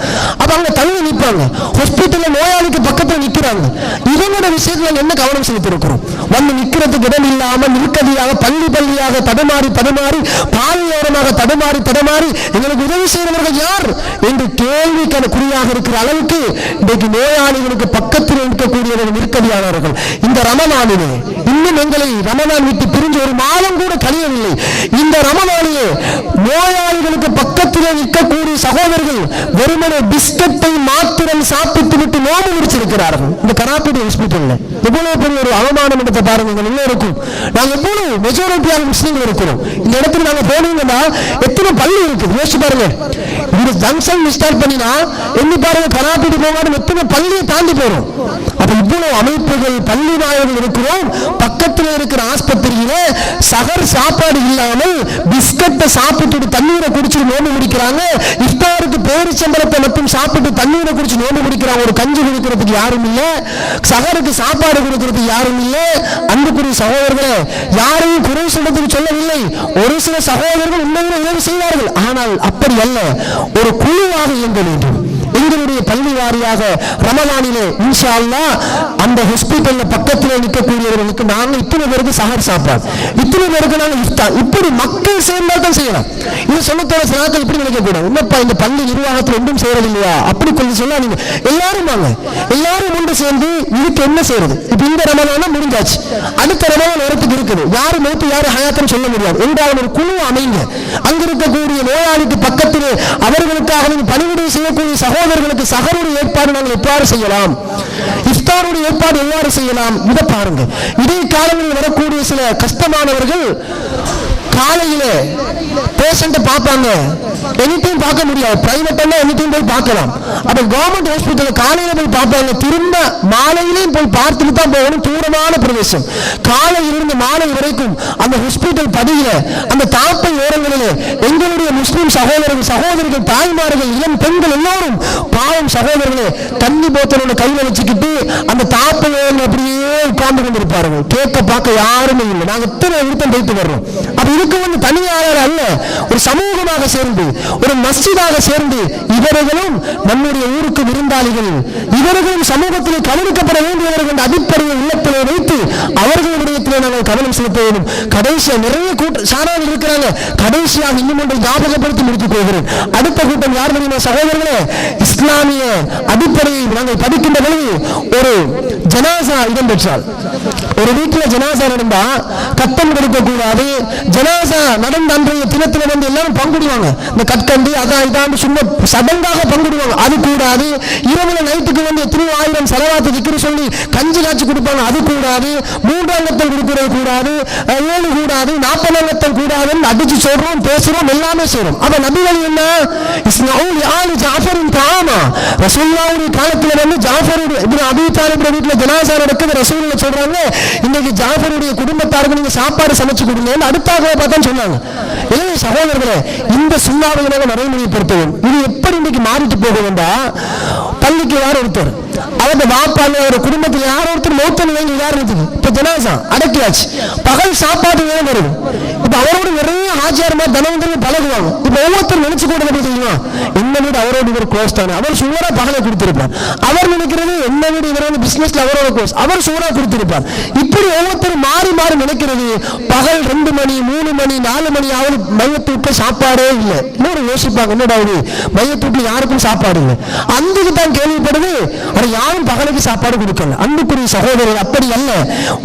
அப்ப அவங்க தள்ளி நிற்பாங்க, ஹாஸ்பிட்டல்ல நோயாளிக்கு பக்கத்தில் நிற்கிறாங்க. இவங்களோட விஷயத்துல என்ன கவனம் செலுத்திருக்கிறோம்? வந்து நிற்கிறதுக்கு இடம் இல்லாமல் நிற்கதியாக பள்ளியாக தடுமாறி பாலையோரமாக தடுமாறி எங்களுக்கு உதவி செய்கிறவர்கள் யார் என்று கேள்விக்கான குறியாக இருக்கிற அளவுக்கு இன்றைக்கு நோயாளிகளுக்கு பக்கத்தில் இருக்கக்கூடியவர்கள் நிற்கதியானவர்கள். இந்த ரமலானிலே இன்னும் எங்களை ரமலான் விட்டு பிரிஞ்சு ஒரு மாதம் கூட கழியவில்லை. இந்த ரமலானிலே நோயாளிகளுக்கு பக்கத்திலே நிற்கக்கூடிய சகோதரர்கள் வெறுமனே பிஸ்கட்டை மாத்திரம் சாப்பிட்டு விட்டு நோம்பு முடிச்சிருக்கிறார்கள். இந்த கராப்பிட்டி ஹாஸ்பிட்டல்ல எவ்வளவு பெரிய ஒரு அவமானம் என்று பாருங்க. எல்லோருக்கும் நாங்க எவ்வளவு மெஜாரிட்டியாக முஸ்லீம்கள் இருக்கிறோம். இந்த இடத்துல நாங்க போனீங்கன்னா எத்தனை பள்ளி இருக்குது யோசிச்சு பாருங்க. இந்த ஜங்ஷன் ஸ்டார்ட் பண்ணினா எண்ணி பாருங்க, கராப்பிட்டி போகாம எத்தனை பள்ளியை தாண்டி போறோம். அப்ப இவ்வளவு அமைப்புகள் பள்ளி நாயர்கள் இருக்கிறோம். பக்கத்தில் இருக்கிற ஆஸ்பத்திரியில சகர் சாப்பாடு இல்லாமல் பிஸ்கட்டை சாப்பிட்டு தண்ணீரை குடிச்சு நோம்பு முடிக்கிறாங்க. இஃப்தாருக்கு பேரிச்சம்பளத்தை மட்டும் சாப்பிட்டு தண்ணீரை குடிச்சு நோம்பு முடிக்கிறாங்க. ஒரு கஞ்சி கொடுக்கிறதுக்கு யாரும் இல்லை, சகருக்கு சாப்பாடு கொடுக்கிறதுக்கு யாரும் இல்லை. அன்புக்குரிய சகோதரர்களே, யாரையும் குறை சொல்றதுக்கு சொல்லவில்லை. ஒரு சில சகோதரர்கள் உண்மையிலே உதவி செய்வார்கள். ஆனால் அப்படி அல்ல, ஒரு குழுவாக இயங்க வேண்டும். எங்களுடைய பள்ளி வாரியாக ரமலானிலே இன்ஷா அல்லாஹ் அந்த ஹாஸ்பிட்டல்ல பக்கத்திலே நிற்கக்கூடியவர்களுக்கு நாங்கள் இத்தனை பேருக்கு சஹர் சாப்பாடு, இத்தனை பேருக்கு நாங்கள் இஃப்தார், இப்படி மக்கள் சேர்ந்தால் தான் செய்யலாம். இது சொல்லத்தோட சில நாட்கள் இப்படி நினைக்கக்கூடாது. உண்மைப்பா இந்த பள்ளி நிர்வாகத்தில் ஒன்றும் செய்யறது இல்லையா அப்படி கொஞ்சம் சொல்ல நீங்க எல்லாரும் வாங்க, எல்லாரும் ஒன்று சேர்ந்து இதுக்கு என்ன செய்யறது. இப்ப இந்த ரமலான முடிஞ்சாச்சு, அடுத்த ரமலான் நேரத்துக்கு இருக்குது. யாரு மௌத்து யாரு ஹயாத்துன்னு சொல்ல முடியாது. என்றாலும் ஒரு குழு அமைங்க. அங்க இருக்கக்கூடிய நோயாளிக்கு பக்கத்திலே அவர்களுக்காக பணிவிடை செய்யக்கூடிய சகோதரர்களுக்கு சஹருடைய ஏற்பாடு நாங்கள் எவ்வாறு செய்யலாம், இஃப்தாருடைய ஏற்பாடு எவ்வாறு செய்யலாம் இதை பாருங்க. இதே காலங்களில் வரக்கூடிய சில கஷ்டமானவர்கள் காலையிலே பேஷண்ட்டை பார்ப்பாங்க, எனிடைம் பார்க்க முடியாது. பிரைவேட் எனிடைம் போய் பார்க்கலாம். அப்ப கவர்மெண்ட் ஹாஸ்பிட்டல் காலையில போய் பார்ப்பாங்க, திரும்ப மாலையிலையும் போய் பார்த்துட்டு தான் போகணும். தூரமான பிரதேசம். காலையிலிருந்து மாலை வரைக்கும் அந்த ஹாஸ்பிட்டல் படியில அந்த தாப்பை ஓரங்களிலே எங்களுடைய முஸ்லிம் சகோதரர்கள் தாய்மார்கள் இளம் பெண்கள் எல்லாரும் பாவம் சகோதரர்களே தண்ணி போத்தலோட கையில வச்சுக்கிட்டு அந்த தாப்பை ஓரங்கள் அப்படியே உட்கார்ந்து கொண்டிருப்பார்கள். கேட்க பார்க்க யாருமே இல்லை. நாங்கள் எத்தனை விருத்தம் போயிட்டு வர்றோம். அப்ப இது இதுக்கு தனியாளர் அல்ல, ஒரு சமூகமாக சேர்ந்து ஒரு மஸ்ஜிதாக சேர்ந்து இவர்களும் நம்முடைய ஊருக்கு விருந்தாளிகள், இவர்களும் சமூகத்தில் கவனிக்கப்பட வேண்டியவர்கள் என்ற அடிப்படையை உள்ளத்திலே வைத்து அவர்களுடைய நாங்கள் கவனம் செலுத்த வேண்டும். கடைசியாக நிறைய சாராவில் இருக்கிறாங்க. கடைசியாக இன்னும் ஒன்றை ஞாபகப்படுத்தி முடித்துக் கொள்கிறேன். அடுத்த கூட்டம் யார் தெரியுமா சகோதரர்களே? இஸ்லாமிய அடிப்படையை நாங்கள் படிக்கின்ற பொழுது ஒரு ஜனாசா இடம்பெற்றால், ஒரு வீட்டில் ஜனாசா நடந்தா கட்டம் கொடுக்க கூடாது. ஜனாசா நடந்த அன்றைய தினத்தில் எல்லாரும் பங்குடுவாங்க. இந்த கற்கண்டு அதான் இதான் சும்மா சடங்காக பங்குடுவாங்க, அது கூடாது. இரவுல நைட்டுக்கு எத்தனையோ ஆயிரம் செலவாத்து திக்கிற சொல்லி கஞ்சி காய்ச்சி கொடுப்பாங்க, அது கூடாது. 3 அங்கத்தல் கொடுக்கிறது கூடாது, 7 கூடாது, 40 அங்கத்தல் கூடாதுன்னு அடிச்சு சொல்றோம், பேசுறோம், எல்லாமே செய்யறோம். அப்ப நபி வழி என்ன? ஜாஃபரின் தாமா ரசூலுல்லாஹ்வுடைய காலத்துல ஜாஃபருடைய இப்னு அபீ தாலிப் வீட்டுல ஜனாசா நடக்குது. ரசூலுல்லாஹ் சொல்றாங்க, இன்னைக்கு ஜாஃபருடைய குடும்பத்தாருக்கு நீங்க சாப்பாடு சமைச்சு கொடுங்க அடுத்தாக பார்த்தா சொன்னாங்க. எனவே சகோதரர்களே, இந்த சுண்ணாவை நடைமுறைப்படுத்துவோம். இது எப்படி இன்னைக்கு மாறிட்டு போக வேண்டாம். பள்ளிக்கு யார் ஒருத்தர், அவருடைய வாப்பால ஒரு குடும்பத்தில் யார் ஒருத்தர் மௌத்த நிலையில் உதாரணத்துக்கு இப்ப ஜனாசா அடக்கியாச்சு, பகல் சாப்பாடு வேணும் வருது. இப்ப அவரோடு நிறைய ஆச்சாரமா தனவந்தர்கள் பழகுவாங்க. இப்ப ஒவ்வொருத்தர் நினைச்சு கூட தெரியுமா, என்ன வீடு அவரோடு இவர் க்ளோஸ் தானே, அவர் சுவரா பகலை கொடுத்திருப்பார். அவர் நினைக்கிறது என்ன வீடு இவரோட பிசினஸ்ல அவரோட க்ளோஸ், அவர் சுவரா கொடுத்திருப்பார். இப்படி ஒவ்வொருத்தரும் மாறி மாறி நினைக்கிறது. பகல் 2 மணி 3 மணி 4 மணி ஆவது மையத்தூட்டு சாப்பாடே இல்லை. இன்னொரு யோசிப்பாங்க, என்னடாவது மையத்தூட்டு யாருக்கும் சாப்பாடு இல்லை. அந்துக்கு தான் கேள்விப்படுது, ஆனால் யாரும் பகலுக்கு சாப்பாடு கொடுக்கல. அன்புக்குரிய சகோதரர், அப்படி அல்ல.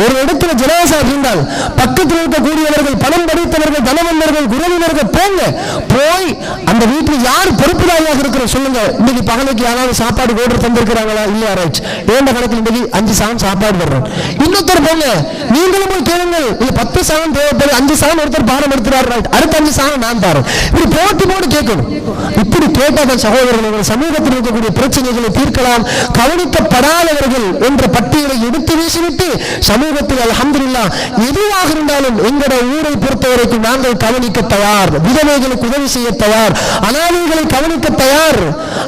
ஒரு இடத்துல ஜனாசா இருந்தால் பக்கத்தில் இருக்கக்கூடியவர்கள், பணம் படைத்தவர்கள், தனவந்தர்கள், குரவினர்கள் போங்க, போய் அந்த வீட்டில் யார் பொறுப்புதாரியாக இருக்கிற சொல்லுங்க. இன்னைக்கு பகலுக்கு யாராவது சாப்பாடு கோடு தந்திருக்கிறாங்களா? இல்லையா? ரைட், ஏண்ட கணக்கில் இன்னைக்கு 5 சாதம் சாப்பாடு வர்றோம். இன்னொருத்தர் போங்க, நீங்களும் போய் கேளுங்கள், இல்ல 10 சாதம் தேவைப்படுது, 5 சாதம் ஒருத்தர் பாரம் எடுத்துறாரு, ரைட், அடுத்த 5 சாதம் நான் பாரம். இப்படி போட்டி போட்டு கேட்கணும். இப்படி கேட்டாதான் சகோதரர்கள் சமூகத்தில் இருக்கக்கூடிய பிரச்சனைகளை தீர்க்கலாம். கவனிக்கப்படாதவர்கள் என்ற பட்டியலை எடுத்து வீசிவிட்டு சமூகத்தில் அல்ஹம்துலில்லாஹ் எதுவாக இருந்தாலும் எங்களுடைய ஊரை பொறுத்தவரைக்கும் நாங்கள் கவனிக்க தயார், விதவைகளுக்கு உதவி செய்ய தயார், அனாதைகளை கவனிக்க தயார்,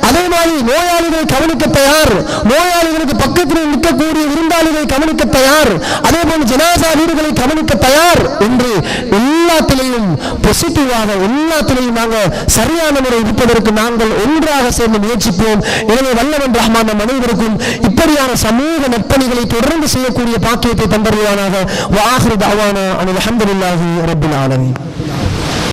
அதே மாதிரி நோயாளிகளை கவனிக்க தயார், நோயாளிகளுக்கு பக்கத்தில் நிற்கக்கூடிய விருந்தாளிகளை கவனிக்க தயார், அதே போல ஜனாசா வீடுகளை கவனிக்க தயார் என்று எல்லாத்திலையும் பாசிட்டிவாக எல்லாத்திலையும் நாங்கள் சரியான முறை இருப்பதற்கு நாங்கள் ஒன்றாக சேர்ந்து முயற்சிப்போம். எனவே வல்லவன் ரஹ்மான் நம் அனைவருக்கும் இப்படியான சமூக நற்பணிகளை தொடர்ந்து செய்யக்கூடிய பாக்கியத்தை தந்தருவானாக. வ ஆகிரு தஅவானா அனில் ஹம்துலில்லாஹி ரப்பில் ஆலமீன்.